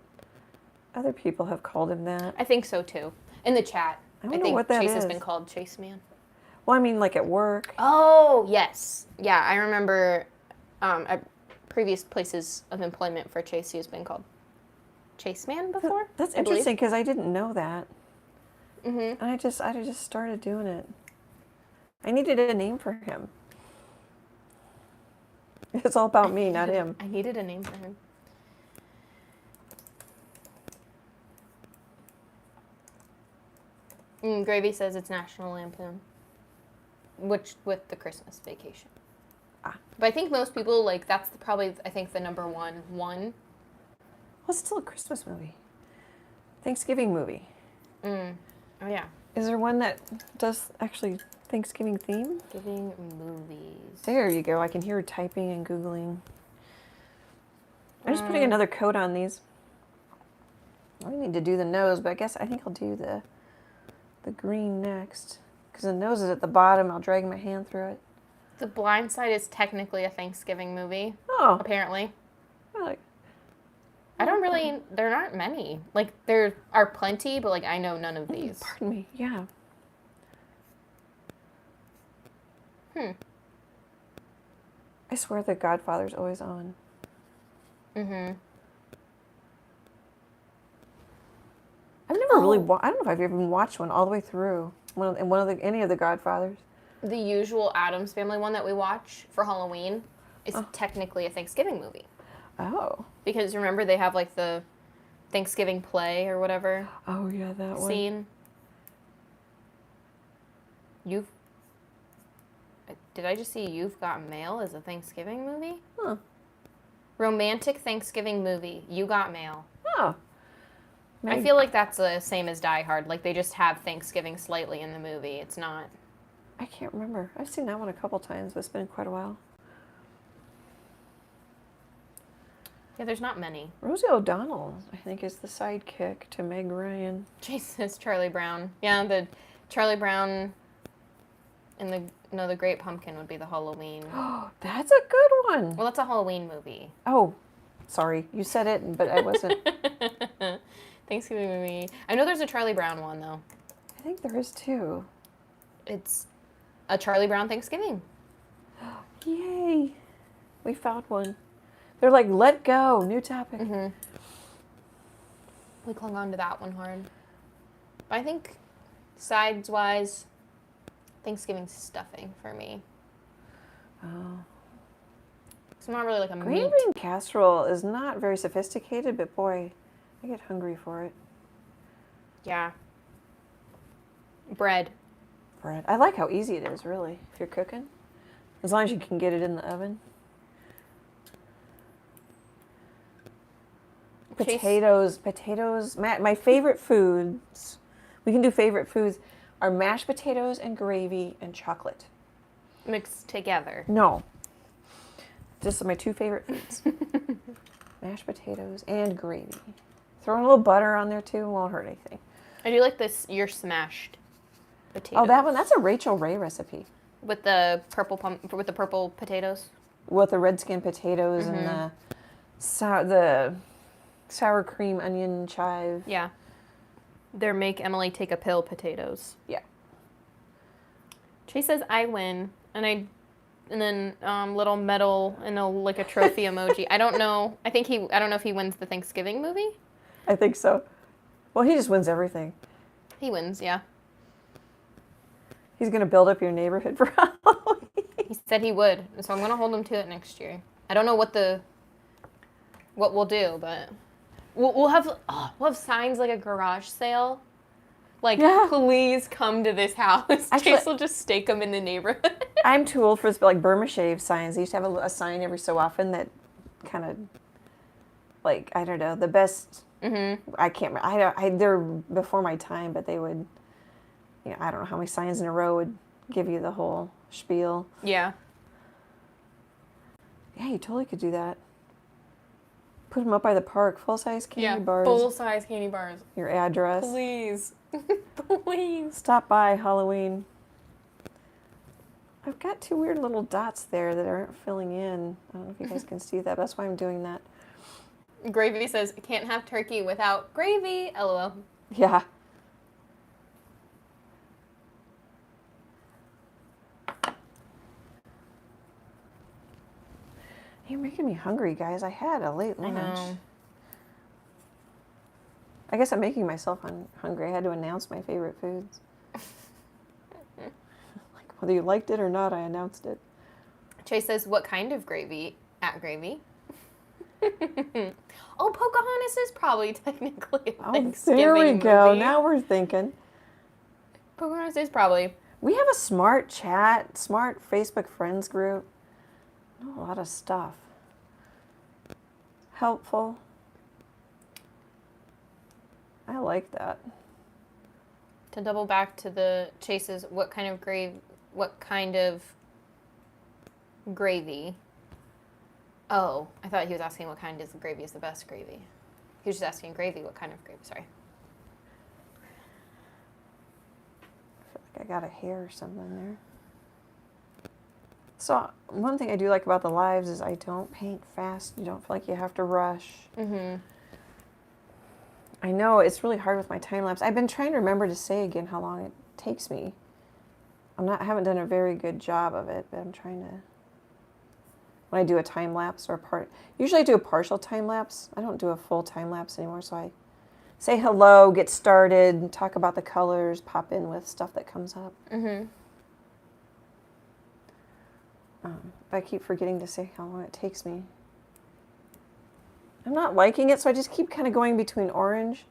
other people have called him that. I think so too. In the chat, I I don't know think what that Chase is. has been called Chase Man. Well, I mean, like at work. Oh, yes. Yeah, I remember at previous places of employment for Chase, he has been called Chase Man before. That's interesting because I didn't know that. Mm-hmm. And I just started doing it. I needed a name for him. It's all about me, not him. I needed a name for him. Gravy says it's National Lampoon, which with the Christmas Vacation. Ah. But I think most people, that's probably, I think, the number one. Well, it's still a Christmas movie. Thanksgiving movie. Oh, yeah. Is there one that does actually Thanksgiving theme? Thanksgiving movies. There you go. I can hear her typing and Googling. I'm just putting another coat on these. We need to do the nose, but I think I'll do the green next. Because the nose is at the bottom. I'll drag my hand through it. The Blind Side is technically a Thanksgiving movie. Oh. Apparently. I don't really, there aren't many. Like, there are plenty, but, like, I know none of these. Pardon me, yeah. I swear The Godfather's always on. Mm-hmm. I've never really, I don't know if I've even watched one all the way through. Any of the Godfathers. The usual Addams Family one that we watch for Halloween is technically a Thanksgiving movie. Oh. Because remember they have like the Thanksgiving play or whatever. Oh yeah, that one. Scene. Did I just see You've Got Mail as a Thanksgiving movie? Huh. Romantic Thanksgiving movie. You Got Mail. Oh. I feel like that's the same as Die Hard. Like they just have Thanksgiving slightly in the movie. It's not. I can't remember. I've seen that one a couple times, but it's been quite a while. Yeah, there's not many. Rosie O'Donnell, I think, is the sidekick to Meg Ryan. Jesus, Charlie Brown. Yeah, the Charlie Brown and the Great Pumpkin would be the Halloween. Oh, that's a good one. Well, that's a Halloween movie. Oh, sorry. You said it, but I wasn't. Thanksgiving movie. I know there's a Charlie Brown one, though. I think there is too. It's a Charlie Brown Thanksgiving. Yay. We found one. They're like, let go, new topic. Mm-hmm. We clung on to that one hard. But I think, sides-wise, Thanksgiving stuffing for me. Oh. It's not really like a Green meat. bean casserole is not very sophisticated, but boy, I get hungry for it. Yeah. Bread. I like how easy it is, really, if you're cooking. As long as you can get it in the oven. Potatoes. My favorite foods, we can do favorite foods, are mashed potatoes and gravy and chocolate. Mixed together. No. Just my two favorite foods. Mashed potatoes and gravy. Throw a little butter on there too, won't hurt anything. I do like this, your smashed potatoes. Oh, that one, that's a Rachel Ray recipe. With the purple potatoes? With the red skin potatoes and the sour cream onion chive. Yeah. They're Make Emily Take a Pill potatoes. Yeah. Chase says I win, and then little medal and a trophy emoji. I don't know. I don't know if he wins the Thanksgiving movie. I think so. Well, he just wins everything. He wins, yeah. He's gonna build up your neighborhood for Halloween. He said he would, so I'm gonna hold him to it next year. I don't know what we'll do, but we'll have signs like a garage sale. Like, please come to this house. Actually, Chase will just stake them in the neighborhood. I'm too old for this, but like Burma Shave signs. They used to have a sign every so often that kind of, like, I don't know, the best. Mm-hmm. I can't remember. They're before my time, but they would, I don't know how many signs in a row would give you the whole spiel. Yeah. Yeah, you totally could do that. Put them up by the park. Full-size candy bars. Full-size candy bars. Your address. Please. Please. Stop by Halloween. I've got two weird little dots there that aren't filling in. I don't know if you guys can see that. That's why I'm doing that. Gravy says, can't have turkey without gravy. LOL. Yeah. You're making me hungry, guys. I had a late lunch. I know. I guess I'm making myself hungry. I had to announce my favorite foods. Like, whether you liked it or not, I announced it. Chase says, what kind of gravy? At gravy. Oh, Pocahontas is probably technically a Thanksgiving there we go. movie. Now we're thinking. Pocahontas is probably. We have a smart chat, smart Facebook friends group. A lot of stuff. Helpful. I like that. To double back to the Chase's, what kind of gravy? Oh, I thought he was asking what kind of gravy is the best gravy. He was just asking gravy. What kind of gravy? Sorry. I feel like I got a hair or something there. So one thing I do like about the lives is I don't paint fast. You don't feel like you have to rush. Mm-hmm. I know it's really hard with my time lapse. I've been trying to remember to say again how long it takes me. I haven't done a very good job of it, but I'm trying to. When I do a time lapse or usually I do a partial time lapse. I don't do a full time lapse anymore, so I say hello, get started, talk about the colors, pop in with stuff that comes up. Mm-hmm. But I keep forgetting to say how long it takes me. I'm not liking it, so I just keep kind of going between orange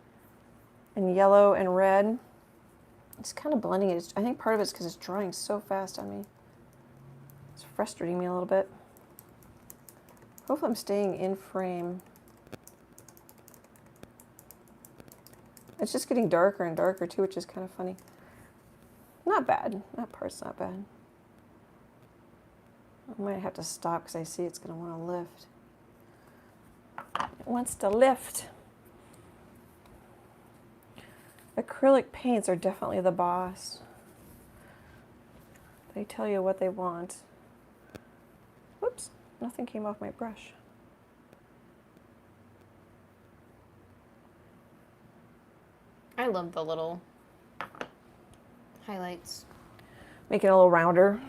and yellow and red. It's kind of blending it. I think part of it's because it's drying so fast on me. It's frustrating me a little bit. Hopefully I'm staying in frame. It's just getting darker and darker too, which is kind of funny. Not bad. That part's not bad. I might have to stop because I see it's going to want to lift. It wants to lift. Acrylic paints are definitely the boss. They tell you what they want. Whoops, nothing came off my brush. I love the little highlights. Make it a little rounder.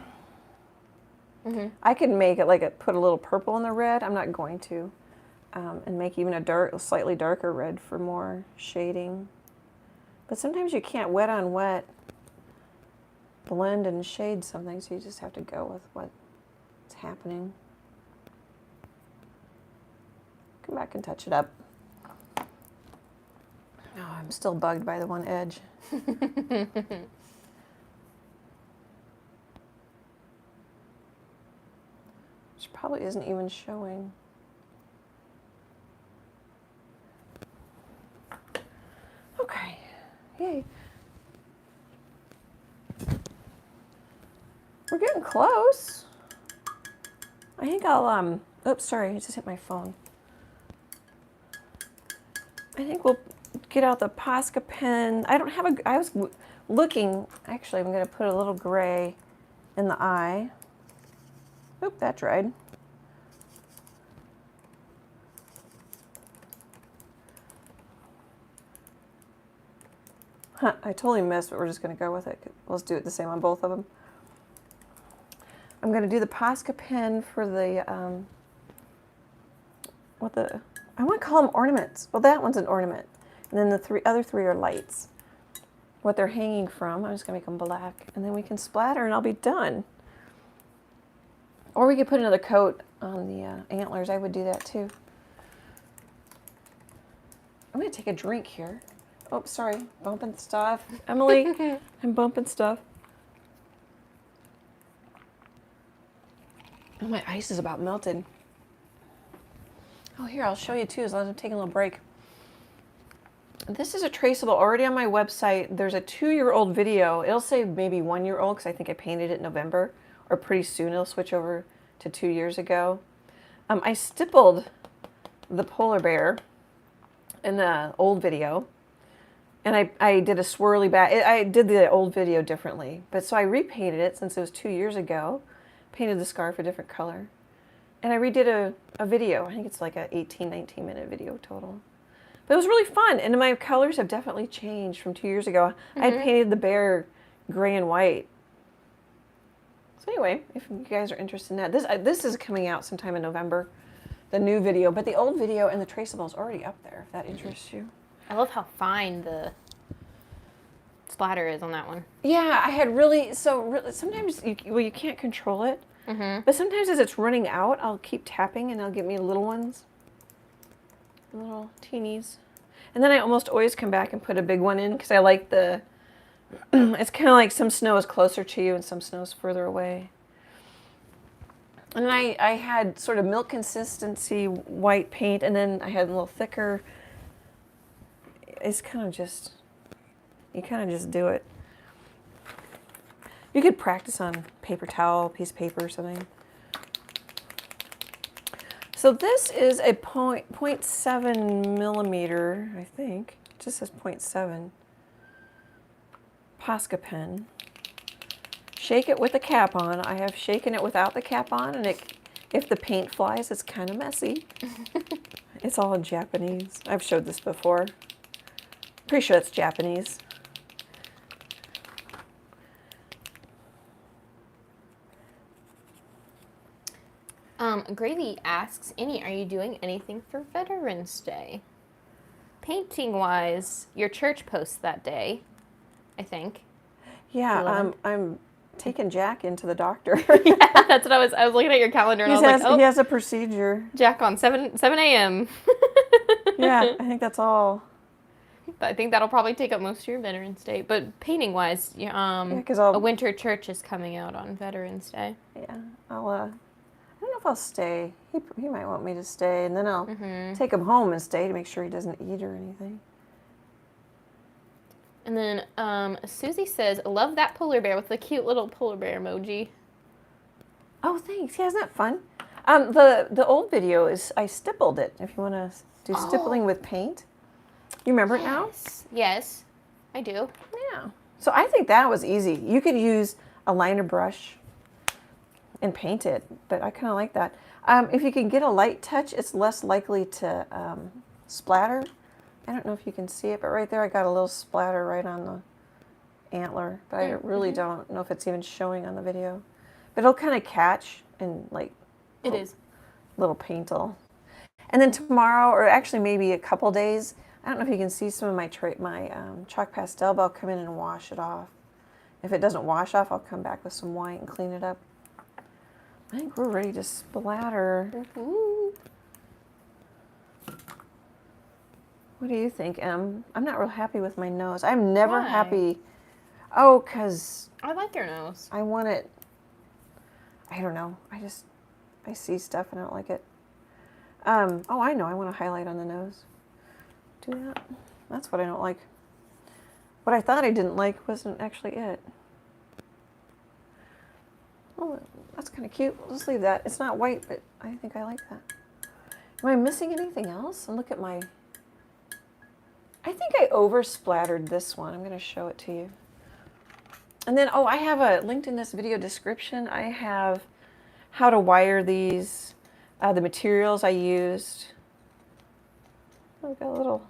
Mm-hmm. I could make it put a little purple in the red. I'm not going to. And make even a slightly darker red for more shading. But sometimes you can't wet on wet blend and shade something, so you just have to go with what's happening. Come back and touch it up. Oh, I'm still bugged by the one edge. Which probably isn't even showing. Okay, yay. We're getting close. I think I'll, oops, sorry, I just hit my phone. I think we'll get out the Posca pen. I was looking, actually I'm gonna put a little gray in the eye. Oop, that dried. Huh, I totally missed, but we're just going to go with it. Let's do it the same on both of them. I'm going to do the Posca pen for the, I want to call them ornaments. Well, that one's an ornament. And then the other three are lights. What they're hanging from, I'm just going to make them black. And then we can splatter and I'll be done. Or we could put another coat on the antlers. I would do that too. I'm going to take a drink here. Oh, sorry, bumping stuff. Emily, I'm bumping stuff. Oh, my ice is about melted. Oh, here, I'll show you too, as long as I'm taking a little break. This is a traceable already on my website. There's a 2-year-old video. It'll say maybe 1-year-old because I think I painted it in November, or pretty soon it'll switch over to 2 years ago. I stippled the polar bear in the old video. And I did a swirly back. I did the old video differently. But so I repainted it since it was 2 years ago. Painted the scarf a different color. And I redid a video. I think it's like a 18, 19 minute video total. But it was really fun. And my colors have definitely changed from 2 years ago. Mm-hmm. I had painted the bear gray and white. So anyway, if you guys are interested in that. This is coming out sometime in November. The new video. But the old video and the traceable is already up there if that interests you. I love how fine the splatter is on that one. Yeah, I had sometimes you can't control it, but sometimes as it's running out, I'll keep tapping and I'll get me little ones, little teenies, and then I almost always come back and put a big one in because I like the. It's kind of like some snow is closer to you and some snow is further away. And then I had sort of milk consistency white paint, and then I had a little thicker. It's kind of just, you kind of just do it. You could practice on paper towel, piece of paper or something. So So this is a 0.7 millimeter, I think. It just says 0.7. Posca pen. Shake it with the cap on. I have shaken it without the cap on, and if the paint flies, it's kind of messy. It's all in Japanese. I've showed this before. Pretty sure it's Japanese. Gravy asks, Annie, are you doing anything for Veterans Day? Painting-wise, your church posts that day, I think. Yeah, I'm taking Jack into the doctor. Yeah, that's what I was looking at your calendar and He has a procedure. Jack on 7 a.m. Yeah, I think that's all. But I think that'll probably take up most of your Veterans Day. But painting-wise, a winter church is coming out on Veterans Day. Yeah, I don't know if I'll stay. He might want me to stay, and then I'll take him home and stay to make sure he doesn't eat or anything. And then Susie says, love that polar bear with the cute little polar bear emoji. Oh, thanks. Yeah, isn't that fun? The old video is, I stippled it, if you want to do stippling with paint. You remember it now? Yes, I do. Yeah. So I think that was easy. You could use a liner brush and paint it, but I kind of like that. If you can get a light touch, it's less likely to splatter. I don't know if you can see it, but right there I got a little splatter right on the antler, but I really don't know if it's even showing on the video. But it'll kind of catch and like it is little paint'll. And then tomorrow, or actually maybe a couple days, I don't know if you can see some of my chalk pastel, but I'll come in and wash it off. If it doesn't wash off, I'll come back with some white and clean it up. I think we're ready to splatter. What do you think, Em? I'm not real happy with my nose. I'm never happy. Oh, because I like your nose. I want it. I don't know. I see stuff and I don't like it. Oh, I know. I want to highlight on the nose. Do that. That's what I don't like. What I thought I didn't like wasn't actually it. Oh, that's kind of cute. Let's leave that. It's not white, but I think I like that. Am I missing anything else? And look at my... I think I over-splattered this one. I'm going to show it to you. And then, I have a linked in this video description. I have how to wire these, the materials I used. I've got a little...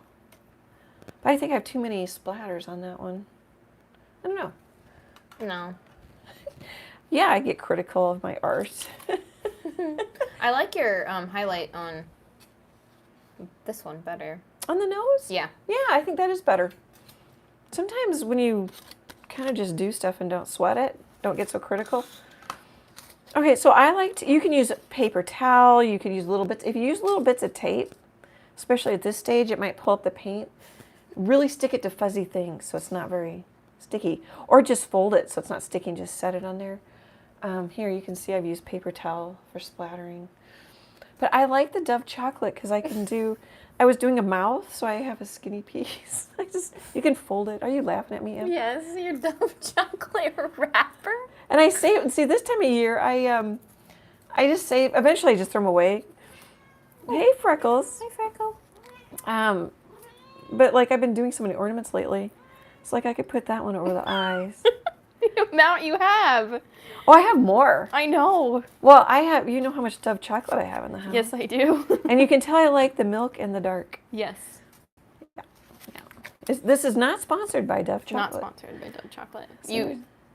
But I think I have too many splatters on that one. I don't know. No. Yeah, I get critical of my art. I like your highlight on this one better. On the nose? Yeah. Yeah, I think that is better. Sometimes when you kind of just do stuff and don't sweat it, don't get so critical. Okay, so you can use paper towel, you can use little bits. If you use little bits of tape, especially at this stage, it might pull up the paint. Really stick it to fuzzy things so it's not very sticky. Or just fold it so it's not sticking, just set it on there. Here you can see I've used paper towel for splattering. But I like the Dove chocolate because I was doing a mouth, so I have a skinny piece. You can fold it. Are you laughing at me, Em? Yes, your Dove chocolate wrapper. And I save, see, this time of year, I just save, eventually I just throw them away. Hey, Freckles. Hi, Freckle. But like I've been doing so many ornaments lately. It's like I could put that one over the eyes. The amount you have. Oh, I have more. I know. Well, you know how much Dove chocolate I have in the house. Yes, I do. And you can tell I like the milk and the dark. Yes. Yeah. This is not sponsored by Dove chocolate. Not sponsored by Dove chocolate.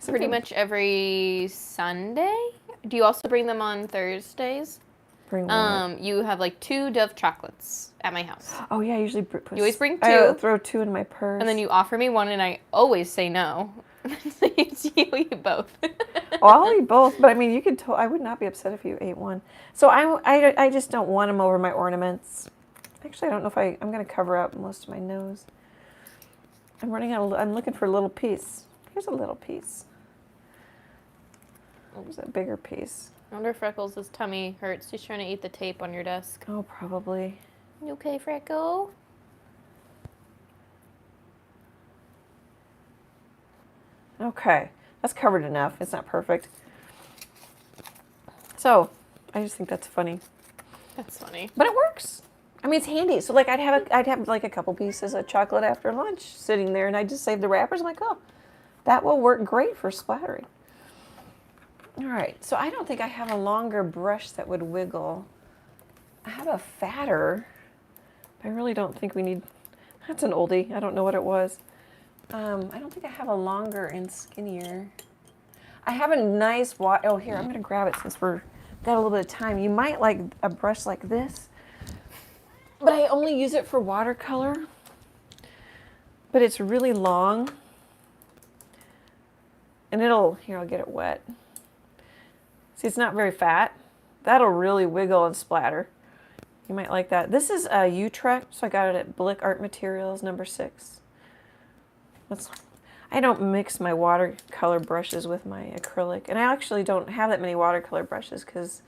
So pretty much every Sunday? Do you also bring them on Thursdays? Bring one. You have like 2 Dove chocolates at my house. Oh yeah, I usually you always bring 2. I throw 2 in my purse. And then you offer me one, and I always say no. So you eat both. I'll eat both, but I mean, I would not be upset if you ate one. So I just don't want them over my ornaments. Actually, I don't know if I'm going to cover up most of my nose. I'm looking for a little piece. Here's a little piece. There's a bigger piece. I wonder if Freckles' tummy hurts. He's trying to eat the tape on your desk. Oh, probably. You okay, Freckle? Okay, that's covered enough. It's not perfect. So, I just think that's funny. That's funny. But it works. I mean, it's handy. So like I'd have like a couple pieces of chocolate after lunch sitting there, and I just save the wrappers. I'm like, oh, that will work great for splattering. All right, so I don't think I have a longer brush that would wiggle. I have a fatter, but I really don't think we need, that's an oldie. I don't know what it was. I don't think I have a longer and skinnier. I have a nice, oh here, I'm gonna grab it since we're got a little bit of time. You might like a brush like this, but I only use it for watercolor, but it's really long. And here, I'll get it wet. See, it's not very fat. That'll really wiggle and splatter. You might like that. This is a Utrecht, so I got it at Blick Art Materials, number 6. I don't mix my watercolor brushes with my acrylic, and I actually don't have that many watercolor brushes because,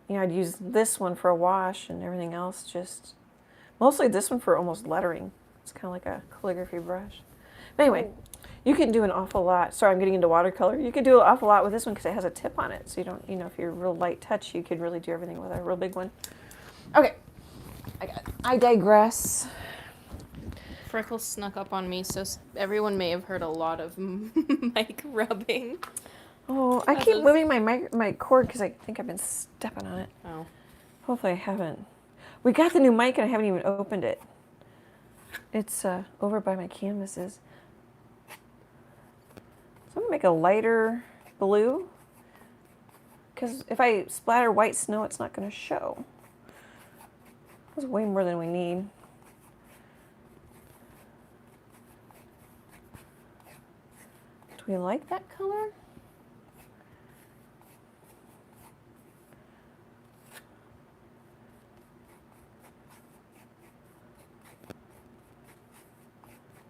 you know, I'd use this one for a wash and everything else just, mostly this one for almost lettering. It's kind of like a calligraphy brush. But anyway, you can do an awful lot. Sorry, I'm getting into watercolor. You can do an awful lot with this one because it has a tip on it, so you don't, you know, if you're a real light touch, you could really do everything with a real big one. Okay, I digress. Freckles snuck up on me, so everyone may have heard a lot of mic rubbing. Oh, I keep moving my cord because I think I've been stepping on it. Oh. Hopefully I haven't. We got the new mic and I haven't even opened it. It's over by my canvases. So I'm going to make a lighter blue because if I splatter white snow, it's not going to show. That's way more than we need. Do we like that color?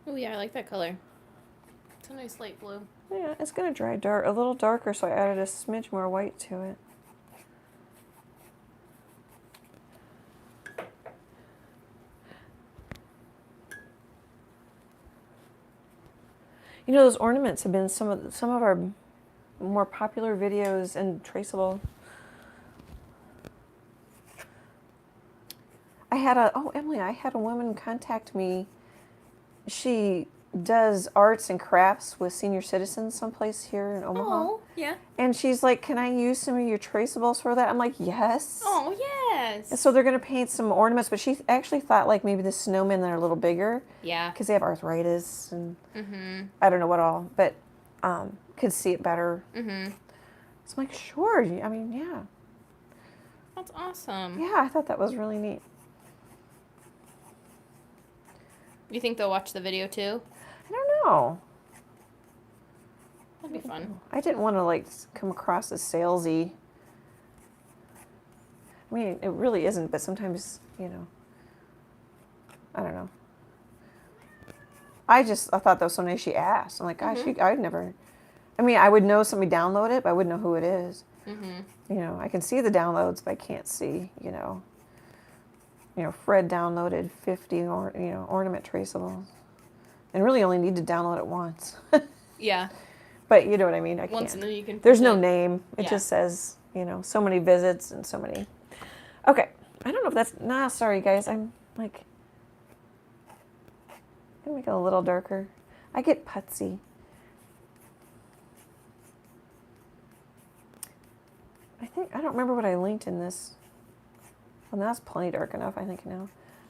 Oh yeah, I like that color. It's a nice light blue. Yeah, it's going to dry a little darker, so I added a smidge more white to it. You know, those ornaments have been some of our more popular videos in Traceable. Emily, I had a woman contact me. She does arts and crafts with senior citizens someplace here in Omaha. Oh, yeah. And she's like, can I use some of your traceables for that? I'm like, yes. Oh, yes. And so they're going to paint some ornaments, but she actually thought like maybe the snowmen that are a little bigger. Yeah. Because they have arthritis and I don't know what all, but could see it better. So I'm like, sure. I mean, yeah. That's awesome. Yeah, I thought that was really neat. You think they'll watch the video too? I don't know. That'd be fun. I didn't want to like come across as salesy. I mean, it really isn't, but sometimes, you know, I don't know. I thought that was so nice she asked. I'm like, gosh, I'd never, I mean, I would know somebody download it, but I wouldn't know who it is. You know, I can see the downloads, but I can't see, you know, Fred downloaded 50 ornament traceables, and really only need to download it once. Yeah. But you know what I mean. I once can't. and then you can. There's no name. It just says, you know, so many visits and so many. Okay. I don't know if that's. Sorry guys. I'm like. I'm gonna make it a little darker. I get putsy. I don't remember what I linked in this. Well, that's plenty dark enough, I think now.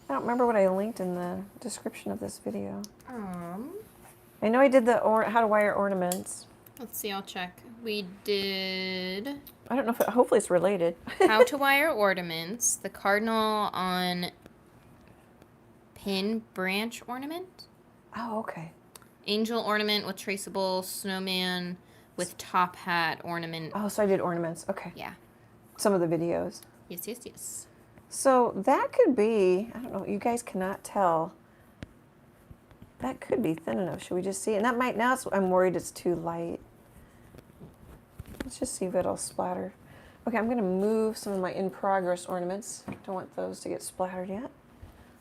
I don't remember what I linked in the description of this video. I know I did the how to wire ornaments. Let's see, I'll check. We did... I don't know if hopefully it's related. How to wire ornaments. The cardinal on pin branch ornament. Oh, okay. Angel ornament with traceable, snowman with top hat ornament. Oh, so I did ornaments. Okay. Yeah. Some of the videos. Yes, yes, yes. So that could be, I don't know, you guys cannot tell. That could be thin enough. Should we just see? And that might, now I'm worried it's too light. Let's just see if it'll splatter. Okay, I'm going to move some of my in-progress ornaments. Don't want those to get splattered yet.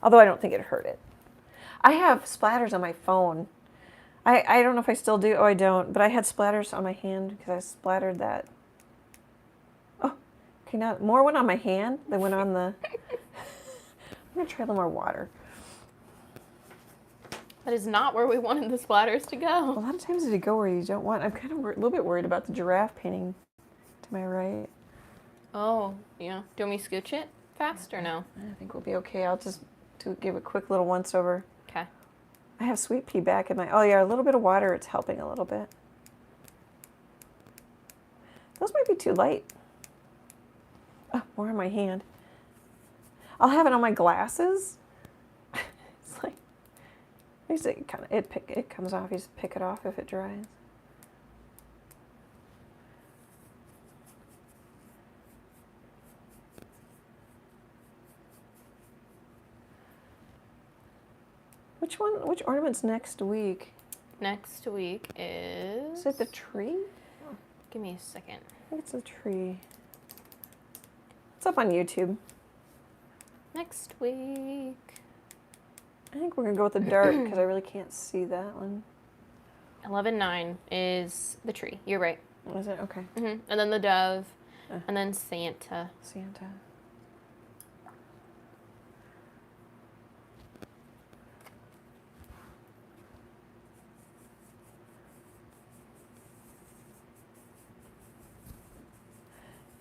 Although I don't think it hurt it. I have splatters on my phone. I don't know if I still do. Oh, I don't. But I had splatters on my hand because I splattered that. Oh, Okay, now more went on my hand than went on the... I'm going to try a little more water. That is not where we wanted the splatters to A go. lot of times they go where you don't want. I'm kind of a little bit worried about the giraffe painting to my right. Oh, yeah. Do you want me to scooch it fast or no? I think we'll be okay. I'll just give a quick little once over. Okay. I have sweet pea back in my... Oh, yeah, a little bit of water. It's helping a little bit. Those might be too light. Oh, more on my hand. I'll have it on my glasses. It's like... It comes off. You just pick it off if it dries. Which ornament's next week? Next week is... Is it the tree? Give me a second. I think it's a tree. It's up on YouTube. Next week. I think we're going to go with the dark because I really can't see that one. 11/9 is the tree. You're right. Was it? Okay. And then the dove. And then Santa. Santa.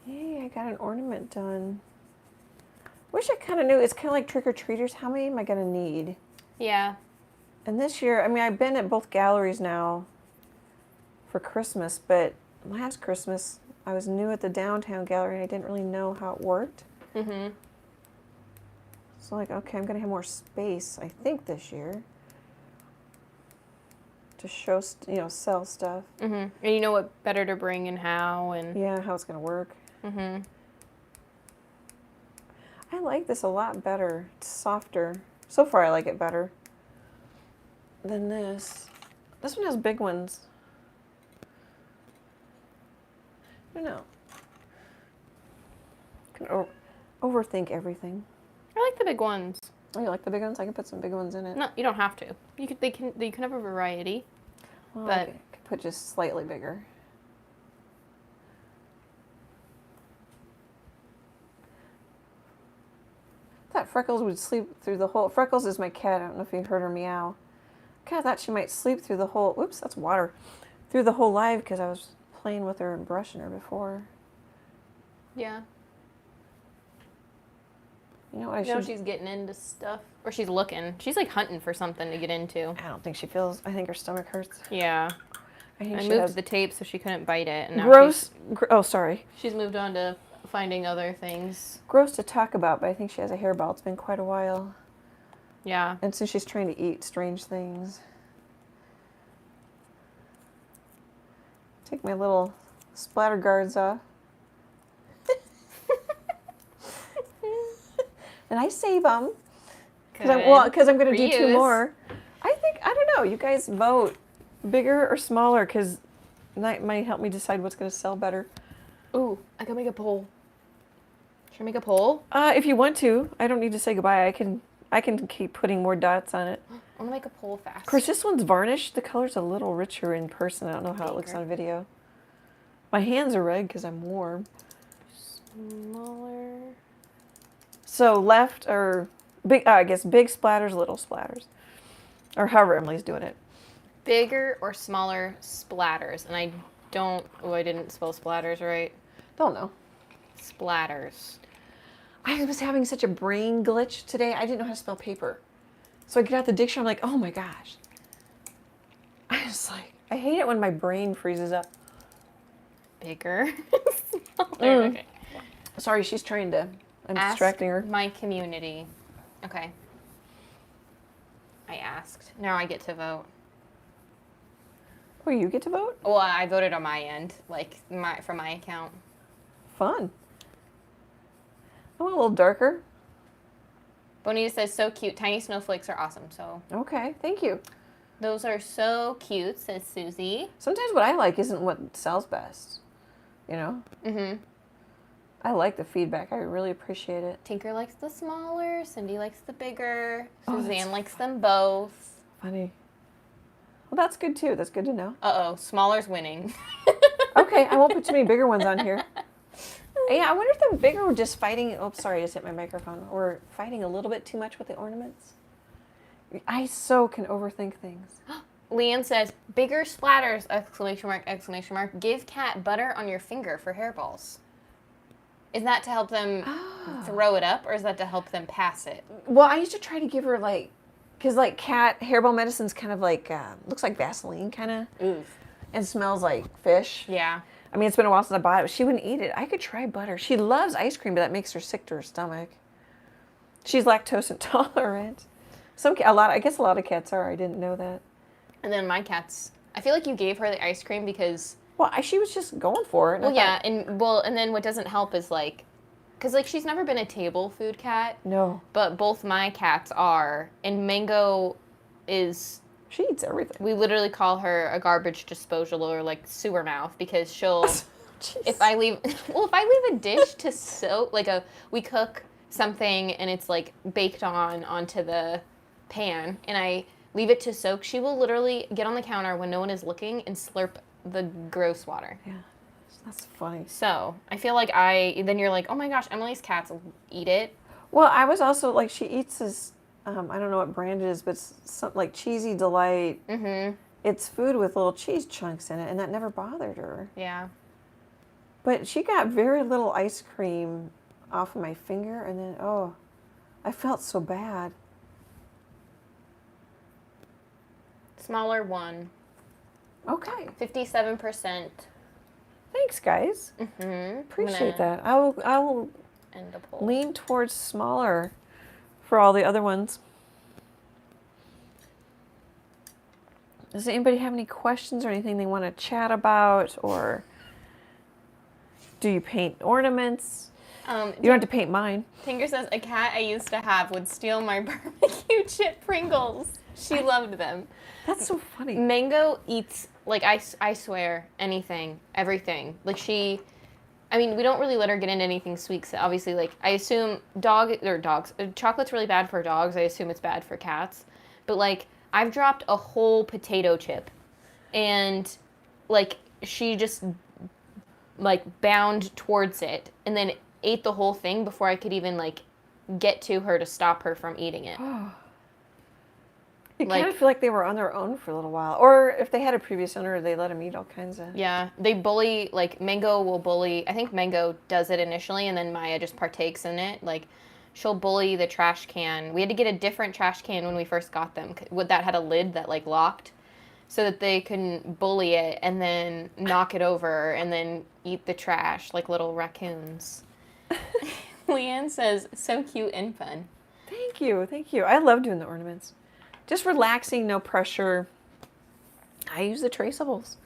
Yay, I got an ornament done. Wish I kind of knew. It's kind of like trick-or-treaters. How many am I going to need? Yeah. And this year, I mean, I've been at both galleries now for Christmas, but last Christmas, I was new at the downtown gallery, and I didn't really know how it worked. So, like, okay, I'm going to have more space, I think, this year to show, sell stuff. And you know what better to bring and how and... Yeah, how it's going to work. I like this a lot better. It's softer. So far, I like it better than this. This one has big ones. I don't know. Can overthink everything. I like the big ones. Oh, you like the big ones? I can put some big ones in it. No, you don't have to. You can have a variety. Well, but I could put just slightly bigger. I thought Freckles would sleep through the whole... Freckles is my cat. I don't know if you heard her meow. I kind of thought she might sleep through the whole... Whoops, that's water. Through the whole live because I was playing with her and brushing her before. Yeah. You know what I You know should... she's getting into stuff. Or she's looking. She's like hunting for something to get into. I don't think she feels... I think her stomach hurts. Yeah. I think I she moved has... the tape so she couldn't bite it. And now Gross... Oh, sorry. She's moved on to finding other things. Gross to talk about, but I think she has a hairball. It's been quite a while. Yeah. And since she's trying to eat strange things. Take my little splatter guards off. And I save them. Because I'm going to do two more. I don't know. You guys vote bigger or smaller because that might help me decide what's going to sell better. Ooh, I can make a poll. Should I make a poll? If you want to. I don't need to say goodbye. I can keep putting more dots on it. I'm going to make a poll fast. Of course, this one's varnished. The color's a little richer in person. I don't know how it looks on video. My hands are red because I'm warm. Smaller. So left or big, I guess big splatters, little splatters. Or however Emily's doing it. Bigger or smaller splatters. And I didn't spell splatters right. Don't know. Splatters. I was having such a brain glitch today. I didn't know how to spell paper. So I get out the dictionary. I'm like, oh my gosh. I was like, I hate it when my brain freezes up. Bigger. Smaller. Okay. Sorry, she's trying to. I'm Ask distracting her. my community. Okay. I asked. Now I get to vote. Oh, you get to vote? Well, I voted on my end, from my account. Fun. I want a little darker. Bonita says, so cute. Tiny snowflakes are awesome. So Okay, thank you. those are so cute, says Susie. Sometimes what I like isn't what sells best. You know? Mm-hmm. I like the feedback. I really appreciate it. Tinker likes the smaller. Cindy likes the bigger. Oh, Suzanne likes them both. Funny. Well, that's good too. That's good to know. Uh-oh. Smaller's winning. Okay, I won't put too many bigger ones on here. Yeah, I wonder if they're bigger or just fighting. Oh, sorry, I just hit my microphone. Or fighting a little bit too much with the ornaments. I so can overthink things. Leanne says, bigger splatters, exclamation mark, exclamation mark. Give cat butter on your finger for hairballs. Is that to help them throw it up, or is that to help them pass it? Well, I used to try to give her like, because like cat hairball medicine's kind of like, looks like Vaseline kind of. Oof. And smells like fish. Yeah. I mean, it's been a while since I bought it, but she wouldn't eat it. I could try butter. She loves ice cream, but that makes her sick to her stomach. She's lactose intolerant. I guess a lot of cats are. I didn't know that. And then my cats, I feel like you gave her the ice cream because... Well, she was just going for it. Well, yeah, and then what doesn't help is like, because like she's never been a table food cat. No. But both my cats are, and Mango is... She eats everything. We literally call her a garbage disposal or like sewer mouth because she'll... if I leave a dish to soak, we cook something and it's like baked onto the pan and I leave it to soak, she will literally get on the counter when no one is looking and slurp the gross water. Yeah, that's funny. So I feel like then you're like, oh my gosh, Emily's cats will eat it. Well, I was also like, she eats this, I don't know what brand it is, but it's something like Cheesy Delight. Mm-hmm. It's food with little cheese chunks in it, and that never bothered her. Yeah. But she got very little ice cream off of my finger, and then, I felt so bad. Smaller one. Okay. 57%. Thanks, guys. Mm-hmm. Appreciate that. I will end the poll. Lean towards smaller for all the other ones. Does anybody have any questions or anything they want to chat about, or do you paint ornaments? You don't have to paint mine. Tinker says, a cat I used to have would steal my barbecue chip Pringles. She loved them. That's so funny. Mango eats, like, I swear, anything, everything. Like, we don't really let her get into anything sweet. So obviously, like, I assume chocolate's really bad for dogs. I assume it's bad for cats. But, like, I've dropped a whole potato chip. And, like, she just, like, bound towards it. And then ate the whole thing before I could even, like, get to her to stop her from eating it. You kind of feel like they were on their own for a little while. Or if they had a previous owner, they let them eat all kinds of... Yeah, they bully, like, Mango will bully... I think Mango does it initially, and then Maya just partakes in it. Like, she'll bully the trash can. We had to get a different trash can when we first got them. That had a lid that, like, locked, so that they couldn't bully it and then knock it over and then eat the trash like little raccoons. Leanne says, so cute and fun. Thank you, thank you. I love doing the ornaments. Just relaxing, no pressure. I use the traceables.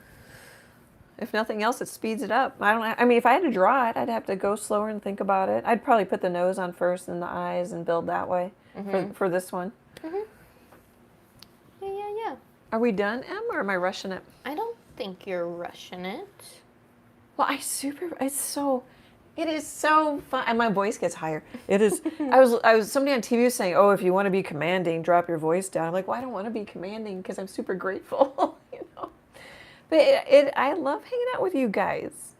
If nothing else, it speeds it up. If I had to draw it, I'd have to go slower and think about it. I'd probably put the nose on first and the eyes and build that way for this one. Mm-hmm. Yeah. Are we done, Em, or am I rushing it? I don't think you're rushing it. Well, it is so fun, and my voice gets higher. It is. I was somebody on TV was saying, "Oh, if you want to be commanding, drop your voice down." I'm like, well, I don't want to be commanding because I'm super grateful, you know. But I love hanging out with you guys.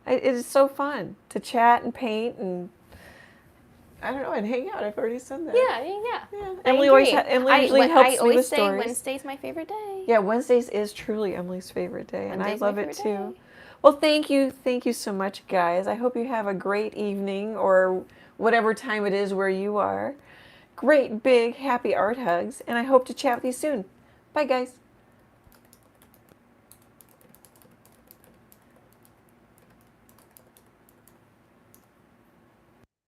It is so fun to chat and paint and I don't know, and hang out. I've already said that. Yeah. Emily usually helps me with stories. I always say Wednesday's my favorite day. Yeah, Wednesdays is truly Emily's favorite day, and I love it too. Day. Well, thank you so much, guys. I hope you have a great evening or whatever time it is where you are. Great, big, happy art hugs, and I hope to chat with you soon. Bye, guys.